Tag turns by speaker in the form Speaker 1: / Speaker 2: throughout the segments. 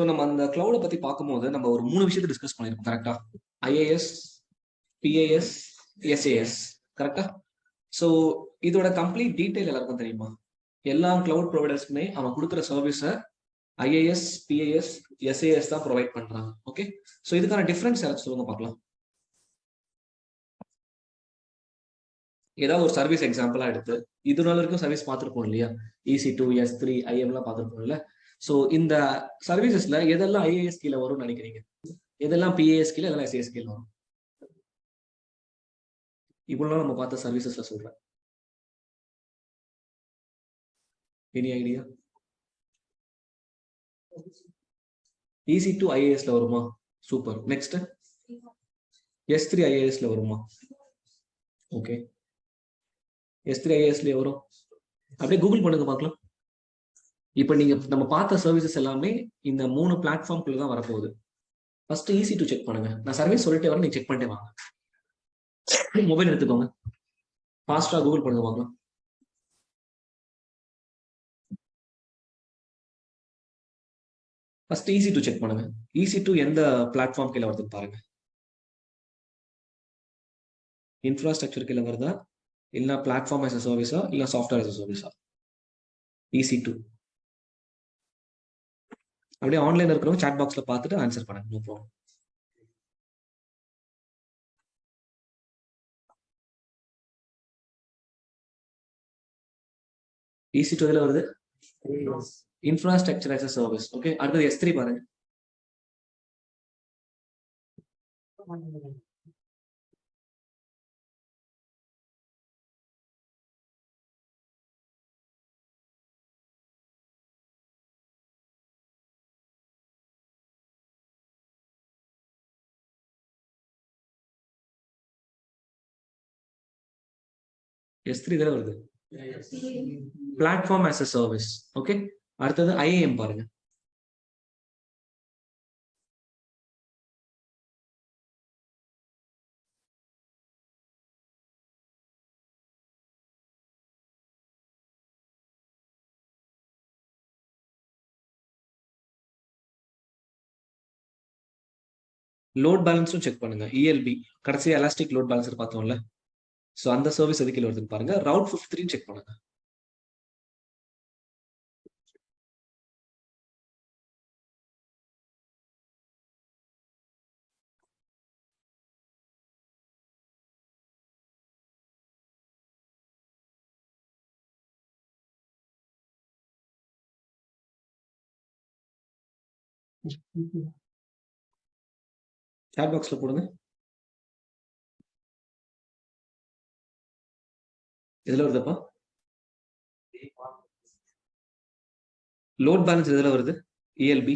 Speaker 1: So நம்ம அந்த கிளவுடை பத்தி பார்க்கும்போது நம்ம ஒரு 3 விஷயத்தை டிஸ்கஸ் பண்ணிருக்கோம். கரெக்டா? IAS, BAS, SAS. கரெக்டா? ஸோ இதோட கம்ப்ளீட் டீடைல் எல்லாருக்கும் தெரியுமா? எல்லா கிளவுட் ப்ரொவைடர்ஸ்க்குமே அவன் கொடுக்குற சர்வீஸை ஐஏஎஸ், பிஏஎஸ், எஸ்ஏஎஸ் தான் ப்ரொவைட் பண்றாங்க. ஓகே, ஸோ இதுக்கான டிஃபரன்ஸ் யாராச்சும் சொல்லுங்க பார்க்கலாம். ஏதாவது ஒரு சர்வீஸ் எக்ஸாம்பிளா எடுத்து இது நாள் வரைக்கும் சர்வீஸ் பார்த்துருப்போம் இல்லையா? EC2, S3, IM பார்த்துருப்போம் இல்ல? ஸோ இந்த சர்வீசஸ்ல எதெல்லாம் ஐஏஎஸ் கீழே வரும்னு நினைக்கிறீங்க? எதெல்லாம் பிஏஎஸ் கீழே, எதெல்லாம் எஸ்ஏஎஸ் கீழே வரும்? இவ்வளவு நம்ம பார்த்த சர்வீசஸ்ல சொல்றேன். Any idea? EC2 ஐஏஎஸ்ல வருமா? சூப்பர். நெக்ஸ்ட் S3 ஐஏஎஸ்ல வருமா? ஓகே, S3 ஐஏஎஸ்ல வரும். அப்படியே கூகுள் பண்ணுங்க பார்க்கலாம். இப்ப நீங்க நம்ம பார்த்த சர்வீசஸ் எல்லாமே இந்த 3 பிளாட்ஃபார்ம்குள்ள தான் வரப்போகுது. ஃபர்ஸ்ட் EC2 செக் பண்ணுங்க. நான் சர்வீஸ் சொல்லிட்டே வரேன், நீங்க செக் பண்ணிட்டே வாங்க. மொபைல் எடுத்துக்கோங்க, ஃபாஸ்டா கூகுள் பண்ணுங்க பார்க்கலாம். ஃபர்ஸ்ட் EC2 செக் பண்ணுங்க. EC2 எந்த பிளாட்ஃபார்ம் கீழே வருதுன்னு பாருங்க. இன்ஃப்ராஸ்ட்ரக்சர் கீழே வருதா, இல்ல பிளாட்ஃபார்ம் as a சர்வீஸா, இல்ல சாஃப்ட்வேர் as a சர்வீஸா? EC2 அப்படியே ஆன்லைன்ல இருக்கிறவங்க சாட் பாக்ஸ்ல பார்த்துட்டு ஆன்சர் பண்ணுங்க. No problem. EC2 எதுல வருது? Infrastructure as a service. Okay, அடுத்தது S3 பாருங்க. S3 இதுல வருது, platform as a service. Okay, அடுத்தது IAM பாருங்க. லோட் பேலன்ஸும் செக் பண்ணுங்க. ELB கடைசி எலாஸ்டிக் லோட் பேலன்சர் பார்த்தோம்ல, ஸோ அந்த சர்வீஸ் எதுக்கு வருதுன்னு பாருங்க. ரவுட் 53 செக் பண்ணுங்க. சாட் பாக்ஸ்ல போடுங்க. எதுல வருதுப்பா? லோட் பேலன்ஸ் எதுல வருது? ELB.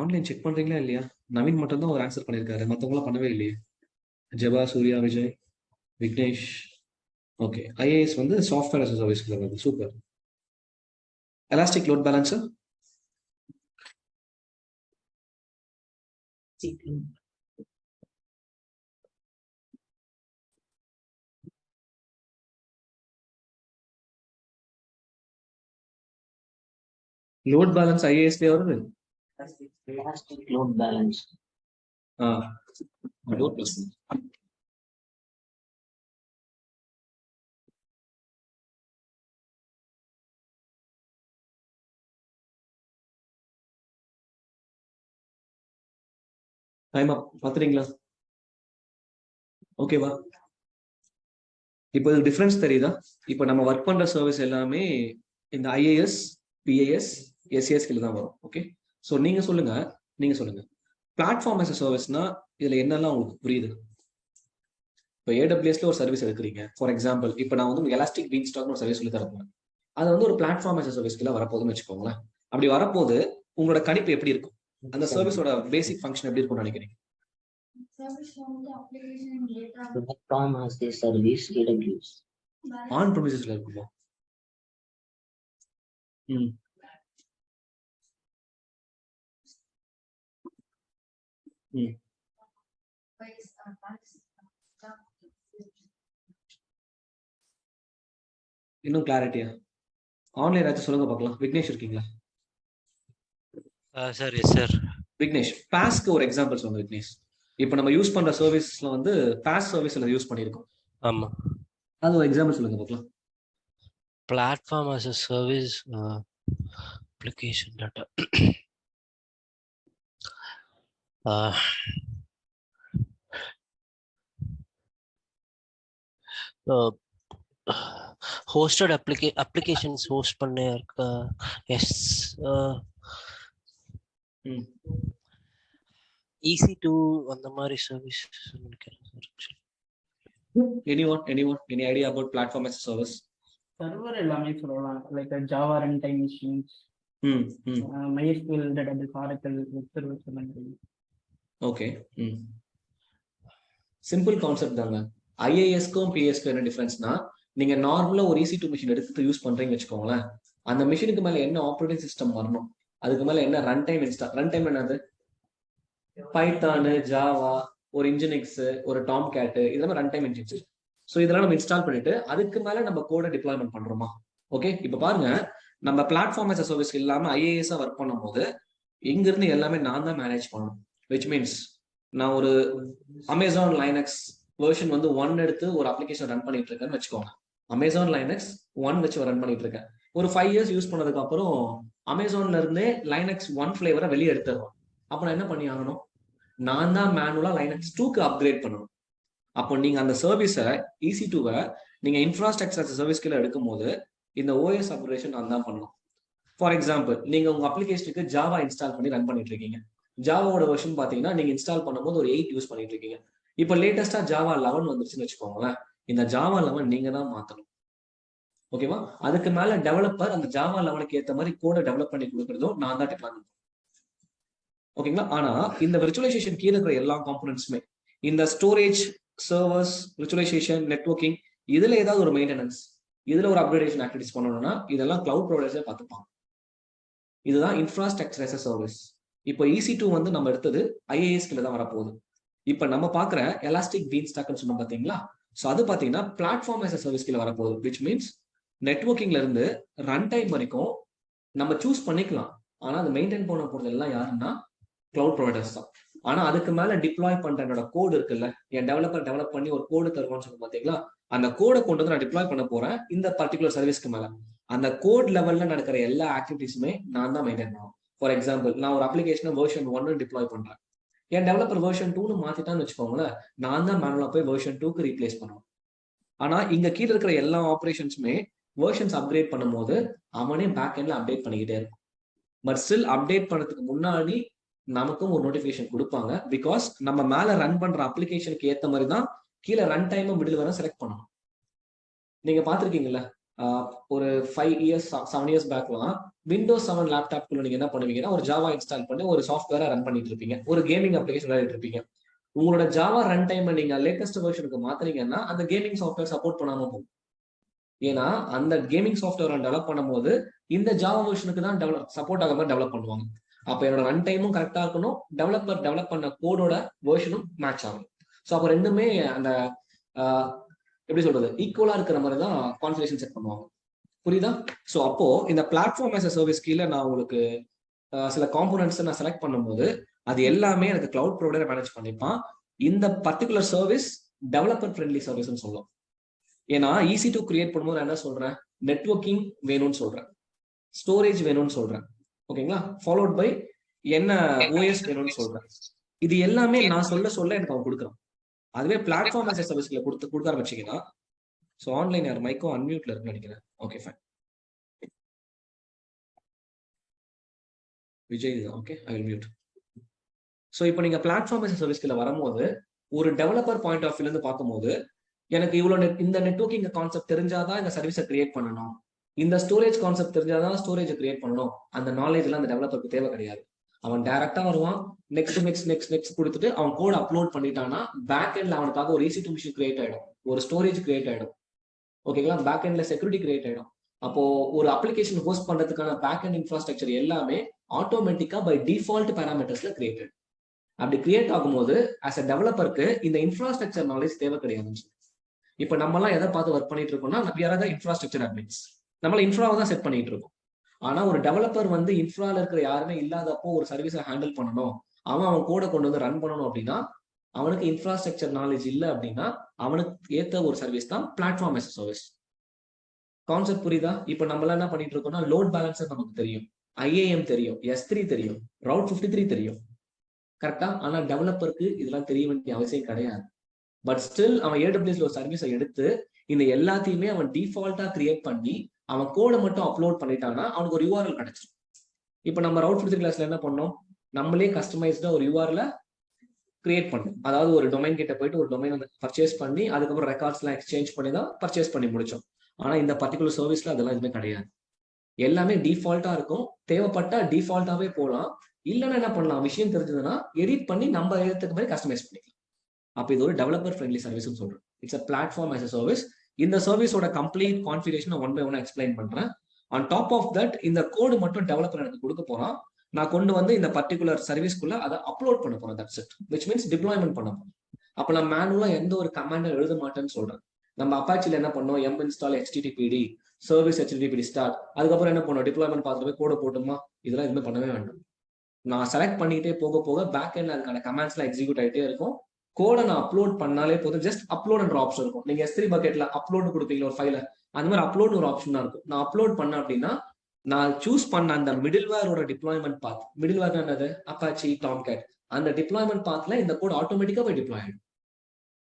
Speaker 1: ஆன்லைன் செக் பண்றீங்களா இல்லையா? நவீன் மட்டும் தான் ஒரு ஆன்சர் பண்ணிருக்காரு, மத்தவங்களாம் பண்ணவே இல்லையே. ஜெபா, சூர்யா, விஜய், விக்னேஷ். ஓகே, ஐஏஎஸ் வந்து சாஃப்ட்வேர் as a சர்வீஸ் வருது. Super. Elastic load balance load balance ஐஏஎஸ்ல வருது.
Speaker 2: Elastic load balance.
Speaker 1: Load plus time up பாத்துறீங்களா? ஓகேவா? இப்போ டிஃபரன்ஸ் தெரியுதா? இப்போ நம்ம ஒர்க் பண்ற சர்வீஸ் எல்லாமே இந்த ஐஏஎஸ், பிஏஎஸ், எஸ்ஏஎஸ் கீழே தான் வரும். ஓகே, ஸோ நீங்க சொல்லுங்க, பிளாட்ஃபார்ம் as a சர்வீஸ்னா இதுல என்னெல்லாம் உங்களுக்கு புரியுது? இப்போ AWSல ஒரு சர்வீஸ் எடுக்கிறீங்க ஃபார் எக்ஸாம்பிள். இப்போ நான் வந்து எலாஸ்டிக் பீன் ஸ்டாக்னு ஒரு சர்வீஸ் சொல்லி தரப்போம். அது வந்து ஒரு பிளாட்ஃபார்ம் as a சர்வீஸ் கீழே வரப்போகுதுன்னு வச்சுக்கோங்களேன். அப்படி வரப்போது உங்களோட கணிப்பு எப்படி இருக்கும்? அந்த சர்வீஸோட பேசிக் ஃபங்க்ஷன் எப்படி இருக்கும்னு நினைக்கிறீங்க?
Speaker 2: Platform as a service, AWS.
Speaker 1: On ப்ரமிசஸ்ல இருக்குமா? ம் ம் இன்னும் கிளாரிட்டியா? ஆன்லைன் ஏதாச்சும் சொல்லுங்க பார்க்கலாம். விக்னேஷ் இருக்கீங்களா?
Speaker 3: Sir yes sir.
Speaker 1: விக்னேஷ், பாஸ்க்கு ஒரு எக்ஸாம்பிள் சொல்லுங்க விக்னேஷ். இப்போ நம்ம யூஸ் பண்ற சர்வீஸ்ல வந்து பாஸ் சர்வீஸ்ல யூஸ் பண்ணியிருக்கோம்.
Speaker 3: ஆமா.
Speaker 1: அது ஒரு எக்ஸாம்பிள் சொல்லுங்க பார்க்கலாம்.
Speaker 3: Platform as a service, application data. Hosted applications host பண்ண இருக்க. எஸ். EC2 அந்த மாதிரி சர்வீஸ் நினைக்கிறேன் sir.
Speaker 1: Anyone, any idea about platform as a service?
Speaker 4: Server எல்லாமே சொல்லலாம். Like Java run time machines, MySQL database, Oracle web service அந்த மாதிரி.
Speaker 1: Okay. Simple concept தாங்க. ஐஏஎஸ்க்கும் பிஎஸ்க்கும் என்ன டிஃபரன்ஸ்னா, நீங்க நார்மலா ஒரு EC2 மிஷின் எடுத்து யூஸ் பண்றீங்கன்னு வச்சுக்கோங்களேன். அந்த மிஷினுக்கு மேல என்ன ஆப்ரேட்டிங் சிஸ்டம் வரணும், அதுக்கு மேல என்ன run time install. Run time என்னது? பைத்தான், ஜாவா, ஒரு இன்ஜினிக்ஸ், ஒரு டாம் கேட், இதெல்லாம் ரன் டைம் இன்ஜின்ஸ். ஸோ இதெல்லாம் நம்ம இன்ஸ்டால் பண்ணிட்டு அதுக்கு மேல நம்ம கோட டிப்ளாய்மெண்ட் பண்றோமா? ஓகே. இப்போ பாருங்க, நம்ம பிளாட்ஃபார்ம் as a சர்வீஸ் இல்லாம ஐஏஎஸ்ஸா ஒர்க் பண்ணும்போது இங்க இருந்து எல்லாமே நான் தான் மேனேஜ் பண்ணணும். விச் மீன்ஸ் நான் ஒரு அமேசான் லைனக்ஸ் வெர்ஷன் வந்து 1 எடுத்து ஒரு அப்ளிகேஷன் ரன் பண்ணிட்டு இருக்கேன்னு வச்சுக்கோங்க. அமேசான் லைனக்ஸ் 1 வச்சு ரன் பண்ணிட்டு இருக்கேன். ஒரு 5 years யூஸ் பண்ணதுக்கு அப்புறம் அமேசான்ல இருந்தே லைனக்ஸ் 1 ஃபிளேவரை வெளியே எடுத்துருவோம். அப்ப நான் என்ன பண்ணி ஆகணும்? நான் தான் மேனுவலா லைனக்ஸ் 2க்கு அப்கிரேட் பண்ணணும். அப்போ நீங்க அந்த சர்வீஸை EC2வை நீங்க இன்ஃப்ராஸ்ட்ரக்சர் as a சர்வீஸ் கீழே எடுக்கும் போது இந்த OS அப்கிரேஷன் நான் தான் பண்ணணும். ஃபார் எக்ஸாம்பிள், நீங்க உங்க அப்ளிகேஷனுக்கு ஜாவா இன்ஸ்டால் பண்ணி ரன் பண்ணிட்டு இருக்கீங்க. ஜாவாவோட வெர்ஷன் பாத்தீங்கன்னா நீங்க இன்ஸ்டால் பண்ணும்போது ஒரு 8 யூஸ் பண்ணிட்டு இருக்கீங்க. இப்போ லேட்டஸ்டா ஜாவா 11 வந்துருச்சுன்னு வச்சுக்கோங்களேன். இந்த ஜாவா 11 நீங்க தான் மாத்தணும். ஓகேவா? அதுக்கு மேல டெவலப்பர் அந்த ஜாவா 11க்கு ஏற்ற மாதிரி கோட டெவலப் பண்ணி கொடுக்கறதும் நான் தான் டிப்ளாய்மெண்ட். ஓகேங்களா? ஆனா இந்த விர்ச்சுவலைசேஷன் கீழே இருக்கிற எல்லா காம்போனன்ட்ஸுமே, இந்த ஸ்டோரேஜ், சர்வர்ஸ், விர்ச்சுவலைசேஷன், நெட்வொர்க்கிங், இதுல ஏதாவது ஒரு மெயின்டெனன்ஸ், இதுல ஒரு அப்கிரேடேஷன் ஆக்டிவிட்டிஸ் பண்ணணும்னா இதெல்லாம் கிளவுட் ப்ரொவைடர்ஸே பார்த்துப்பாங்க. இதுதான் இன்ஃப்ராஸ்ட்ரக்சர் as a சர்வீஸ். இப்போ EC2 வந்து நம்ம எடுத்தது IAS கீழே தான் வரப்போகுது. இப்போ நம்ம பார்க்குற எலாஸ்டிக் பீன் ஸ்டாக்னு சொன்னோம் பார்த்தீங்களா? ஸோ அது பார்த்தீங்கன்னா பிளாட்ஃபார்ம் as a சர்வீஸ் கீழே வரப்போகுது. விச் மீன்ஸ் நெட்வொர்க்கிங்ல இருந்து ரன் டைம் வரைக்கும் நம்ம சூஸ் பண்ணிக்கலாம். ஆனா அது மெயின்டைன் பண்ண போறது எல்லாம் யாருன்னா கிளவுட் ப்ரொவைடர்ஸ் தான். ஆனா அதுக்கு மேல டிப்ளாய் பண்ற என்னோட கோடு இருக்குல்ல, என் டெவலப்பர் டெவலப் பண்ணி ஒரு கோடு தருவான்னு சொல்லுங்க பாத்தீங்களா? அந்த கோடை கொண்டு வந்து நான் டிப்ளாய் பண்ண போறேன் இந்த பர்டிகுலர் சர்வீஸ்க்கு மேல. அந்த கோட் லெவல்ல நடக்கிற எல்லா ஆக்டிவிட்டிஸுமே நான் தான் மெயின்டைன் பண்ணுவோம். ஃபார் எக்ஸாம்பிள், நான் ஒரு அப்ளிகேஷனை வெர்ஷன் 1 டிப்ளாய் பண்றேன். என் டெவலப்பர் வெர்ஷன் 2 மாத்திட்டான்னு வச்சுக்கோங்களேன், நான் தான் மேனுவலா போய் வெர்ஷன் 2க்கு ரீப்ளேஸ் பண்ணுவேன். ஆனா இங்க கீழே இருக்கிற எல்லா ஆப்ரேஷன்ஸுமே வெர்ஷன்ஸ் அப்கிரேட் பண்ணும்போது அவனே பேக் எண்ட்ல அப்டேட் பண்ணிக்கிட்டே இருக்கும். பட் ஸ்டில் அப்டேட் பண்ணதுக்கு முன்னாடி நமக்கும் ஒரு நோட்டிபிகேஷன் கொடுப்பாங்க. பிகாஸ் நம்ம மேல ரன் பண்ற அப்ளிகேஷனுக்கு ஏத்த மாதிரி தான் கீழே ரன் டைம் மிடில் வர செலக்ட் பண்ணணும். நீங்க பாத்திருக்கீங்கல்ல, ஒரு 5 years 7 years பேக்லாம் விண்டோஸ் 7 லேப்டாப்குள்ள நீங்க என்ன பண்ணுவீங்கன்னா ஒரு ஜாவா இன்ஸ்டால் பண்ணி ஒரு சாஃப்ட்வேரை ரன் பண்ணிட்டு இருப்பீங்க, ஒரு கேமிங் அப்ளிகேஷன் விளையாடிட்டு இருப்பீங்க. உங்களோட ஜாவா ரன் டைம் நீங்க லேட்டஸ்ட் வெர்ஷனுக்கு மாத்துறீங்கன்னா அந்த கேமிங் சாஃப்ட்வேர் சப்போர்ட் பண்ணாம போகும். ஏன்னா அந்த கேமிங் சாஃப்ட்வேர் டெவலப் பண்ணும்போது இந்த ஜாவா வெர்ஷனுக்கு தான் சப்போர்ட் ஆக மாதிரி டெவலப் பண்ணுவாங்க. அப்ப என்னோட ரன் டைமும் கரெக்டா இருக்கணும், டெவலப்பர் டெவலப் பண்ண கோடோட வெர்ஷனும் மேட்ச் ஆகும். ஸோ அப்போ ரெண்டுமே அந்த எப்படி சொல்றது, ஈக்குவலா இருக்கிற மாதிரி தான் கான்ஃபிகரேஷன் செட் பண்ணுவாங்க. புரியுதா? ஸோ அப்போ இந்த பிளாட்ஃபார்ம் as a சர்வீஸ் கீழே நான் உங்களுக்கு சில காம்போனன்ட்ஸ் நான் செலக்ட் பண்ணும்போது அது எல்லாமே எனக்கு கிளவுட் ப்ரொவைடர் மேனேஜ் பண்ணிப்பான். இந்த பர்டிகுலர் சர்வீஸ் டெவலப்பர் ஃப்ரெண்ட்லி சர்வீஸ்ன்னு சொல்லுவோம். ஏன்னா EC2 கிரியேட் பண்ணும்போது நான் என்ன சொல்றேன், நெட்வொர்க்கிங் வேணும்னு சொல்றேன், ஸ்டோரேஜ் வேணும்னு சொல்றேன். ஓகேங்களா? ஃபாலோட் பை என்ன OS வேணும்னு சொல்றேன். இது எல்லாமே நான் சொல்ல எனக்கு அவன் கொடுக்குறான். அதுவே பிளாட்ஃபார்ம் as a சர்வீஸ்ல கொடுக்க ஆரம்பிச்சீங்கன்னா, ஸோ ஆன்லைன் யார் மைக்கோ அன்மியூட்ல இருக்குன்னு நினைக்கிறேன். ஓகே ஃபைன், விஜய் தான். Okay, I will mute. So இப்போ நீங்க பிளாட்ஃபார்ம் as a சர்வீஸ்ல வரும்போது ஒரு டெவலப்பர் பாயிண்ட் ஆஃப் வியூல இருந்து பார்க்கும்போது எனக்கு இவ்வளவு இந்த நெட்வொர்க்கிங் கான்செப்ட் தெரிஞ்சாதான் இந்த சர்வீஸை கிரியேட் பண்ணணும், இந்த ஸ்டோரேஜ் கான்செப்ட் தெரிஞ்சாதான் ஸ்டோரேஜை கிரியேட் பண்ணணும். அந்த நாலேஜ் எல்லாம் அந்த டெவலப்பருக்கு தேவை கிடையாது. அவன் டைரக்டா வருவான், நெக்ஸ்ட் கொடுத்துட்டு அவன் கோட் அப்லோட் பண்ணிட்டான்னா பேக் எண்ட்ல அவனுக்காக ஒரு EC2 மிஷின் கிரியேட் ஆயிடும், ஒரு ஸ்டோரேஜ் கிரியேட் ஆயிடும். ஓகேங்களா. பேக் எண்ட்ல செக்யூரிட்டி கிரியேட் ஆயிடும். அப்போ ஒரு அப்ளிகேஷன் ஹோஸ்ட் பண்றதுக்கான பேக் எண்ட் இன்ஃப்ராஸ்ட்ரக்சர் எல்லாமே ஆட்டோமேட்டிக்கா பை டிஃபால்ட் பேராமீட்டர்ஸ்ல கிரியேட்டட். அப்படி கிரியேட் ஆகும்போது ஆஸ் அ டெவலப்பருக்கு இந்த இன்ஃப்ராஸ்ட்ரக்சர் நாலேஜ் தேவை கிடையாதுன்னு சொல்லி. இப்போ நம்ம எல்லாம் எதை பார்த்து ஒர்க் பண்ணிட்டு இருக்கோம்னா யாராவது இன்ஃப்ராஸ்ட்ரக்சர் அட்மின்ஸ், நம்மள இன்ஃப்ராவை தான் செட் பண்ணிட்டு இருக்கோம். ஆனா ஒரு டெவலப்பர் வந்து இன்ஃப்ரால இருக்கிற யாருமே இல்லாதப்போ ஒரு சர்வீஸை ஹேண்டில் பண்ணணும், அவன் கோடை கொண்டு வந்து ரன் பண்ணணும் அப்படின்னா அவனுக்கு இன்ஃப்ராஸ்ட்ரக்சர் நாலேஜ் இல்லை அப்படின்னா அவனுக்கு ஏத்த ஒரு சர்வீஸ் தான் platform as a service. Concept புரியுதா? இப்போ நம்ம என்ன பண்ணிட்டு இருக்கோம்னா லோட் பேலன்சர் நமக்கு தெரியும், ஐஏஎம் தெரியும், S3 தெரியும், ரவுட் 53 தெரியும், கரெக்டா? ஆனா டெவலப்பருக்கு இதெல்லாம் தெரிய வேண்டிய அவசியம் கிடையாது. பட் ஸ்டில் அவன் AWSல ஒரு சர்வீஸை எடுத்து இந்த எல்லாத்தையுமே அவன் டிஃபால்ட்டா கிரியேட் பண்ணி அவன் கோடை மட்டும் அப்லோட் பண்ணிட்டான்னா அவனுக்கு ஒரு URL கிடைச்சிடும். இப்போ நம்ம ரவுட் 53 கிளாஸ்ல என்ன பண்ணோம், நம்மளே கஸ்டமைஸ்டா ஒரு URL கிரியேட் பண்ணும். அதாவது ஒரு டொமைன் கிட்ட போயிட்டு ஒரு டொமைன் வந்து பர்ச்சேஸ் பண்ணி அதுக்கப்புறம் ரெக்கார்ட்ஸ் எல்லாம் எக்ஸ்சேஞ்ச் பண்ணி தான் பர்ச்சேஸ் பண்ணி முடிச்சோம். ஆனா இந்த பர்டிகுலர் சர்வீஸ்ல அதெல்லாம் எதுவுமே கிடையாது. எல்லாமே டிஃபால்ட்டா இருக்கும். தேவைப்பட்டா டிஃபால்ட்டாவே போகலாம், இல்லைன்னா என்ன பண்ணலாம், விஷயம் தெரிஞ்சதுன்னா எடிட் பண்ணி நம்ம ஏத்துக்கு மாதிரி கஸ்டமைஸ் பண்ணிக்கலாம். அப்போ இது ஒரு டெவலப்பர் ஃப்ரெண்ட்லி சர்வீஸ்னு சொல்றோம். It's a platform as a service. இந்த சர்வீஸோட complete configuration one by one explain பண்றேன். ஆன் டாப் ஆஃப் தட் இந்த கோடு மட்டும் டெவலப்பர் எனக்கு கொடுக்க போறான், நான் கொண்டு வந்து இந்த பர்டிகுலர் சர்வீஸ்க்குள்ள அதை அப்லோட் பண்ண போறேன். That's it, which means deployment பண்ண போறோம். அப்போ நான் மேனுவலா எந்த ஒரு கமாண்டும் எழுத மாட்டேன்னு சொல்றேன். நம்ம அப்பாச்சில என்ன பண்ணோம், m install httpd service httpd start, அதுக்கப்புறம் என்ன பண்ணோம், டிப்ளாய்மெண்ட் பார்த்துட்டு போய் கோட போட்டுமா, இதெல்லாம் எதுவுமே பண்ணவே வேண்டாம். நான் செலக்ட் பண்ணிட்டே போக போக பேக் எண்ட்ல அதுக்கான கமாண்ட்ஸ்லாம் எக்ஸிக்யூட் ஆகிட்டே இருக்கும். கோடை நான் அப்லோட் பண்ணாலே போதும், ஜஸ்ட் அப்லோட்ன்ற ஆப்ஷன் இருக்கும். நீங்க S3 பக்கெட்ல அப்லோட் கொடுப்பீங்க ஒரு ஃபைல, அந்த மாதிரி அப்லோட் ஒரு ஆப்ஷன் தான் இருக்கும். நான் அப்லோட் பண்ண அப்படின்னா நான் சூஸ் பண்ண அந்த மிடில்வேரோட டிப்ளாய்மெண்ட் பாத், மிடில்வேர் என்னது, அப்பாச்சி, டாம்கேட், அந்த டிப்ளாய்மெண்ட் பாத்ல இந்த கோட் ஆட்டோமேட்டிக்கா போய் டிப்ளாய் ஆயிடும்.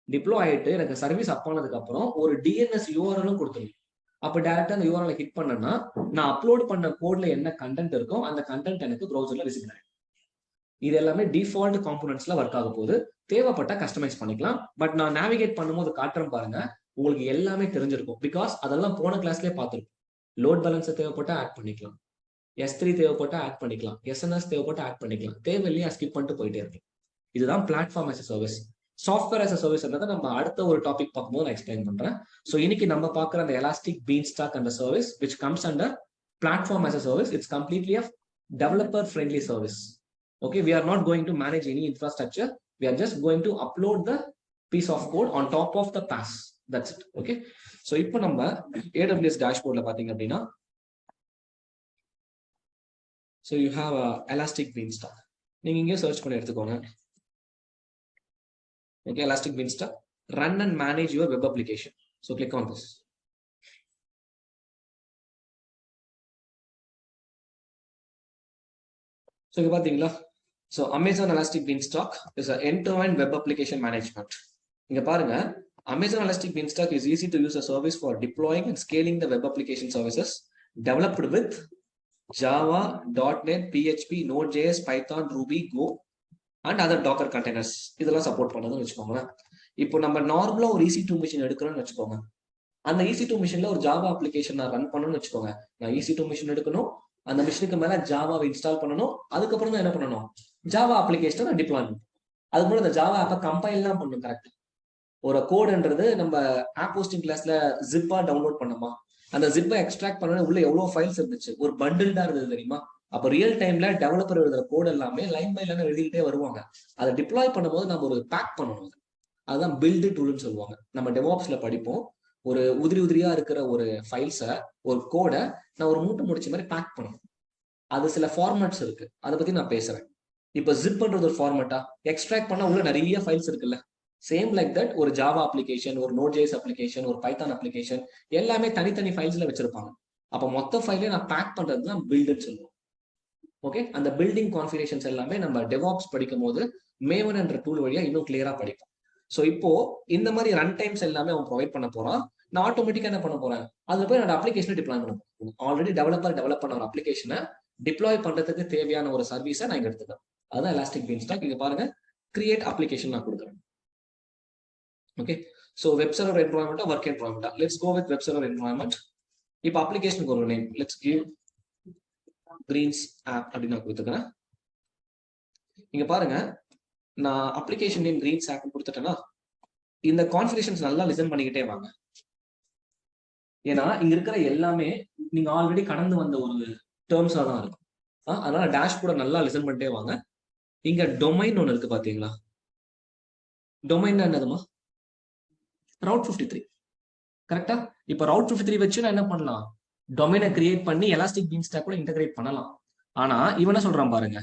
Speaker 1: டிப்ளோ ஆயிட்டு எனக்கு சர்வீஸ் அப் ஆனதுக்கு அப்புறம் ஒரு DNS URL கொடுத்துரும். அப்ப டேரக்டா அந்த URL ஹிட் பண்ணனா நான் அப்லோட் பண்ண கோட்ல என்ன கண்டென்ட் இருக்கோ அந்த கண்டென்ட் எனக்கு ப்ரௌசர்ல விசிபிள் ஆயிடும். இது எல்லாமே டிஃபால்ட் காம்போனன்ட்ஸ்ல ஒர்க் ஆக போகுது. தேவைப்பட்டா கஸ்டமைஸ் பண்ணிக்கலாம். பட் நான் நேவிகேட் பண்ணும்போது காட்டுறேன் பாருங்க, உங்களுக்கு எல்லாமே தெரிஞ்சிருக்கும். பிகாஸ் அதெல்லாம் போன கிளாஸ்லயே பார்த்துருப்போம். லோட் பேலன்ஸர் தேவைப்பட்டா ஆட் பண்ணிக்கலாம், S3 தேவைப்பட்டா ஆட் பண்ணிக்கலாம், SNS தேவைப்பட்டா ஆட் பண்ணிக்கலாம், தேவையில்லையா ஸ்கிப் பண்ணிட்டு போயிட்டே இருக்கலாம். இதுதான் platform as a service. Software as a service நம்ம அடுத்த ஒரு டாபிக் பார்க்கும்போது நான் எக்ஸ்பிளைன் பண்றேன். ஸோ இன்னைக்கு நம்ம பார்க்குற அந்த எலாஸ்டிக் பீன்ஸ்டாக் அந்த service which comes under platform as a service. It's completely a developer friendly service. Okay, we are not going to manage any infrastructure, we are just going to upload the piece of code on top of the PaaS. That's it. Okay, so இப்போ நம்ம AWS dashboardல பாத்தீங்க அப்படின்னா, so you have a elastic beanstalk. நீங்க இங்கே search பண்ணி எடுத்துக்கோங்க. Okay, elastic beanstalk, run and manage your web application. So click on this. So இங்க பாத்தீங்களா, so Amazon Elastic Beanstalk is an end-to-end web application management. இங்க பாருங்க, Amazon Elastic Beanstalk is easy to use a service for deploying and scaling the web application services developed with Java, .NET, PHP, Node.js, Python, Ruby, Go and other Docker containers. இதெல்லாம் support பண்ணதுன்னு வச்சுக்கோங்களேன். இப்போ நம்ம நார்மலா ஒரு EC2 machine எடுக்கிறோம்னு வச்சுக்கோங்க. அந்த EC2 மிஷின்ல ஒரு ஜாவா அப்ளிகேஷன் நான் ரன் பண்ணணும்னு வச்சுக்கோங்க. நான் EC2 மிஷின் எடுக்கணும், அந்த மிஷினுக்கு மேல ஜாவாவை இன்ஸ்டால் பண்ணணும், அதுக்கப்புறம் தான் என்ன பண்ணணும், ஜாவா அப்ளிகேஷனை நான் டிப்ளாய்மெண்ட். அதுக்கு முன்னாடி அந்த ஜாவா ஆப்பை கம்பைல் தான் பண்ணணும். கரெக்ட். ஒரு கோடுன்றது நம்ம ஆப் ஹோஸ்டிங் கிளாஸ்ல ஜிப்பா டவுன்லோட் பண்ணோமா, அந்த ஜிப்பை எக்ஸ்ட்ராக்ட் பண்ண உள்ள எவ்வளவு ஃபைல்ஸ் இருந்துச்சு, ஒரு பண்டில்டா இருந்தது தெரியுமா. அப்ப ரியல் டைம்ல டெவலப்பர் எழுதுற கோட் எல்லாமே லைன் பை லைன் எழுதிக்கிட்டே வருவாங்க. அதை டிப்ளாய் பண்ணும்போது நம்ம ஒரு பேக் பண்ணணும். அதுதான் பில்டு டூல்னு சொல்லுவாங்க. நம்ம டெவாப்ஸ்ல படிப்போம். ஒரு உதிரியா இருக்கிற ஒரு ஃபைல்ஸை, ஒரு கோடை நான் ஒரு மூட்டை முடிச்ச மாதிரி பேக் பண்ணணும். அது சில ஃபார்மேட்ஸ் இருக்கு, அதை பத்தி நான் பேசுறேன். இப்போ ஜிப் பண்றது ஒரு ஃபார்மேட்டா, எக்ஸ்ட்ராக்ட் பண்ண உள்ள நிறைய ஃபைல்ஸ் இருக்குல்ல. சேம் லைக் தட் ஒரு ஜாவா அப்ளிகேஷன், ஒரு Node.js அப்ளிகேஷன், ஒரு பைத்தான் அப்ளிகேஷன் எல்லாமே தனித்தனி ஃபைல்ஸ்ல வச்சிருப்பாங்க. அப்போ மொத்த ஃபைலையும் நான் பேக் பண்றது தான் பில்டுன்னு சொல்லுவோம். ஓகே, அந்த பில்டிங் கான்ஃபிகரேஷன்ஸ் எல்லாமே நம்ம டெவாப்ஸ் படிக்கும் போது மேவன் என்ற டூல் வழியா இன்னும் கிளியரா படிப்போம். ஸோ இப்போ இந்த மாதிரி ரன் டைம்ஸ் எல்லாமே அவன் ப்ரொவைட் பண்ண போறான். நான் ஆட்டோமேட்டிக்கா என்ன பண்ண போறேன், அதுல போய் என்னோட அப்ளிகேஷனை டிப்ளாய் பண்ண போறேன். ஆல்ரெடி டெவலப் பண்ண ஒரு அப்ளிகேஷனை டிப்ளாய் பண்றதுக்கு தேவையான ஒரு சர்வீஸை நான் இங்க எடுத்துக்கிறேன். அதுதான் எலாஸ்டிக் பீன்ஸ்டாக். இங்க பாருங்க, கிரியேட் அப்ளிகேஷன் நான் கொடுக்குறேன். ஓகே, ஸோ வெப் சர்வர் என்வரான்மெண்டா, ஒர்க் என்வரான்மெண்டா, let's go with web server environment. இப்போ அப்ளிகேஷனுக்கு ஒரு name, let's give greens app அப்படின்னு நான் கொடுத்துக்கிறேன். இங்க பாருங்க, நான் அப்ளிகேஷன் நேம் கிரீன்ஸ் ஆப் கொடுத்துட்டேன்னா இந்த கான்ஃபிகரேஷன்ஸ் நல்லா லிசன் பண்ணிக்கிட்டே வாங்க. ஏன்னா இங்க இருக்கிற எல்லாமே நீங்க ஆல்ரெடி கடந்து வந்த ஒரு டேர்ம்ஸா தான் இருக்கும். அதனால டேஷ் கூட நல்லா லிசன் பண்ணிட்டே வாங்க. இங்க டொமைன் ஒன்று இருக்கு பாத்தீங்களா? டொமைன் என்னதுமா? ரவுட் 53. கரெக்டா? இப்ப ரவுட் 53 வச்சு நான் என்ன பண்ணலாம்? டொமைனை கிரியேட் பண்ணி எலாஸ்டிக் பீன்ஸ்டாக் கூட இன்டகிரேட் பண்ணலாம். ஆனா இவன சொல்றான் பாருங்க,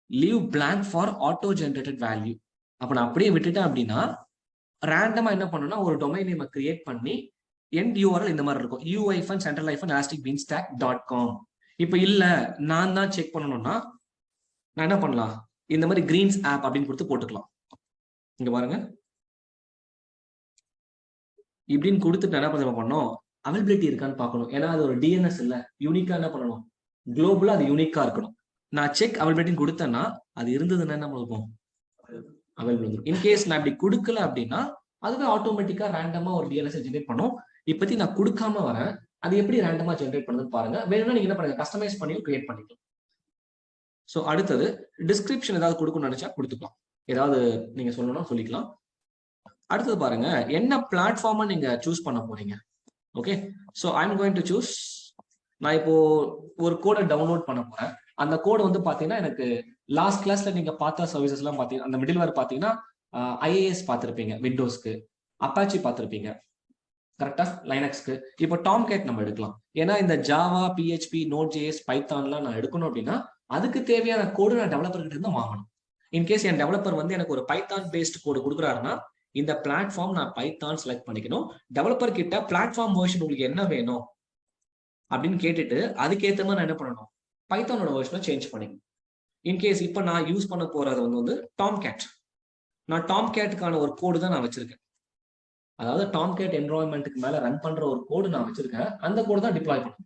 Speaker 1: leave blank for auto generated value. அப்ப நான் அப்படியே விட்டுட்டேன் அப்படின்னா ரேண்டமா என்ன பண்ணணும்னா ஒரு டொமைன் நேம் கிரியேட் பண்ணி எண்ட் யூஆர்எல் இந்த மாதிரி இருக்கும், u-central-elasticbeansstack.com. இப்ப இல்ல நான் தான் செக் பண்ணணும்னா நான் என்ன பண்ணலாம், இந்த மாதிரி கிரீன்ஸ் ஆப் அப்படின்னு கொடுத்து போட்டுக்கலாம். இங்க பாருங்க, இப்படின்னு கொடுத்துட்டு என்ன பண்ணணும், அவைலபிலிட்டி இருக்கான்னு பார்க்கணும். ஏன்னா அது ஒரு டிஎன்எஸ் இல்ல, யூனிக்கா என்ன பண்ணணும், குளோபலா அது யூனிக்கா இருக்கணும். நான் செக் அவைலபிலிட்டி கொடுத்தேன்னா அது இருந்ததுன்னா என்ன பண்ணுவோம், அவைலபிள். இன்கேஸ் நான் இப்படி கொடுக்கல அப்படின்னா அதுவே ஆட்டோமேட்டிக்கா ரேண்டமா ஒரு டிஎன்எஸ் ஜென்ரேட் பண்ணும். இப்பத்தி நான் கொடுக்காம வரேன், அது எப்படி ரேண்டமா ஜென்ரேட் பண்ணுதுன்னு பாருங்க. வேணும்னா நீங்க என்ன பண்ணுங்க, கஸ்டமைஸ் பண்ணி கிரியேட் பண்ணிக்கலாம். ஸோ அடுத்தது டிஸ்கிரிப்ஷன் ஏதாவது கொடுக்கணும்னு நினைச்சா கொடுத்துக்கலாம், ஏதாவது நீங்க சொல்லணும்னா சொல்லிக்கலாம். அடுத்தது பாருங்க, என்ன பிளாட்ஃபார்மை நீங்க சூஸ் பண்ண போறீங்க. Okay, so I am going to choose, நான் இப்போ ஒரு கோடை டவுன்லோட் பண்ண போறேன். அந்த கோடு வந்து பாத்தீங்கன்னா எனக்கு லாஸ்ட் கிளாஸ்ல நீங்க பார்த்த சர்வீசஸ் எல்லாம் பாத்தீங்கன்னா அந்த மிடில் வேர் பாத்தீங்கன்னா ஐஏஎஸ் பார்த்திருப்பீங்க, விண்டோஸ்க்கு அப்பாச்சி பார்த்திருப்பீங்க, கரெக்டா, லைனக்ஸ்க்கு. இப்போ டாம் கேட் நம்ம எடுக்கலாம். ஏன்னா இந்த ஜாவா, பிஹெச்பி, நோட் ஜேஎஸ், பைத்தான்லாம் நான் எடுக்கணும் அப்படின்னா அதுக்கு தேவையான கோடு நான் டெவலப்பர் கிட்ட இருந்து வாங்கணும். இன்கேஸ் என் டெவலப்பர் வந்து எனக்கு ஒரு பைத்தான் பேஸ்ட் கோடு கொடுக்குறாருன்னா இந்த பிளாட்ஃபார்ம் நான் பைத்தான் செலக்ட் பண்ணிக்கணும். டெவலப்பர் கிட்ட பிளாட்ஃபார்ம் வெர்ஷன் உங்களுக்கு என்ன வேணும் அப்படின்னு கேட்டுட்டு அதுக்கேற்ற மாதிரி நான் என்ன பண்ணணும், பைத்தானோட வெர்ஷனை சேஞ்ச் பண்ணிக்கணும். இன்கேஸ் இப்போ நான் யூஸ் பண்ண போறது வந்து டாம் கேட். நான் டாம் கேட்டுக்கான ஒரு கோடு தான் நான் வச்சிருக்கேன். அதாவது டாம் கேட் என்வரான்மெண்ட்டுக்கு மேல ரன் பண்ற ஒரு கோடு நான் வச்சிருக்கேன், அந்த கோடு தான் டிப்ளாய் பண்ணும்.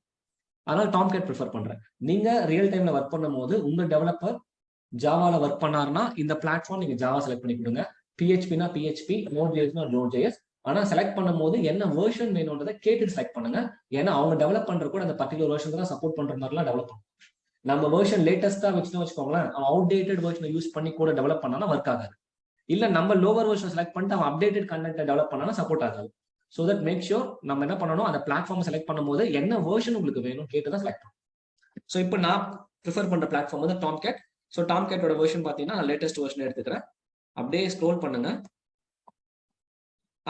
Speaker 1: அதனால டாம் கேட் ப்ரிஃபர் பண்றேன். நீங்க ரியல் டைம்ல ஒர்க் பண்ணும் போது உங்க டெவலப்பர் ஜாவால ஒர்க் பண்ணாருன்னா இந்த பிளாட்ஃபார்ம் நீங்க ஜாவா செலக்ட் பண்ணி கொடுங்க, பிஹெச்பினா பிஹெச்பி, நோட் ஜேஎஸ்னா நோட் ஜேஎஸ். ஆனா செலக்ட் பண்ணும் போது என்ன வெர்ஷன் வேணும்ன்றதை கேட்டு செலக்ட் பண்ணுங்க. ஏன்னா அவங்க டெவலப் பண்ற கூட அந்த பர்டிகுலர் வெர்ஷன் தான் சப்போர்ட் பண்ற மாதிரிலாம் டெவலப் பண்ணும். நம்ம வெர்ஷன் லேட்டஸ்டா வச்சுன்னு வச்சுக்கோங்களேன், அவன் அவுடேட்டட் வெர்ஷனை யூஸ் பண்ணி கூட டெவலப் பண்ணானா ஒர்க் ஆகாது. இல்ல நம்ம லோவர் வெர்ஷன் செலக்ட் பண்ணிட்டு அவன் அப்டேட்டட் கண்டென்ட் டெவலப் பண்ணானா சப்போர்ட் ஆகாது. ஸோ தட் மேக் ஷூர் நம்ம என்ன பண்ணணும், அந்த பிளாட்ஃபார்ம் செலக்ட் பண்ணும்போது என்ன வெர்ஷன் உங்களுக்கு வேணும் கேட்டு தான் செலக்ட் பண்ணணும். ஸோ இப்போ நான் ப்ரிஃபர் பண்ற பிளாட்ஃபார்ம் வந்து டாம் கேட். ஸோ டாம் கேட்டோட வெர்ஷன் பார்த்தீங்கன்னா லேட்டஸ்ட் வெர்ஷன் எடுத்துக்கிறேன். அப்படியே ஸ்க்ரோல் பண்ணுங்க,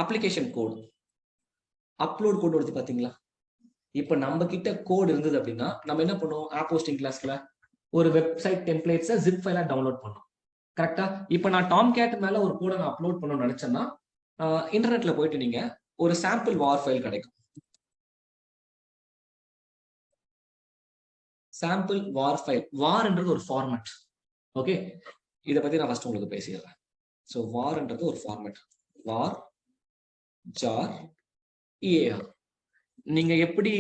Speaker 1: அப்ளிகேஷன் கோடு, அப்லோட் கோடு வருது பாத்தீங்களா. இப்போ நம்ம கிட்ட கோடு இருந்தது அப்படின்னா நம்ம என்ன பண்ணுவோம், ஆப் ஹோஸ்டிங் கிளாஸ்ல ஒரு வெப்சைட் டெம்ப்ளேட்ஸை ஜிப் ஃபைலா டவுன்லோட் பண்ணோம், கரெக்டா. இப்போ நான் டாம் கேட் மேல ஒரு கோடை நான் அப்லோட் பண்ணணும்னு நினைச்சேன்னா இன்டர்நெட்ல போயிட்டு நீங்க ஒரு சாம்பிள் வார் ஃபைல் கிடைக்கும். சாம்பிள் வார் ஃபைல், வார்ன்றது ஒரு ஃபார்மேட். ஓகே, இதை பத்தி நான் ஃபர்ஸ்ட் உங்களுக்கு பேசிடுறேன். ஸோ வார்ன்றது ஒரு ஃபார்மேட், வார் ஜார் EAR. நீங்க எப்படி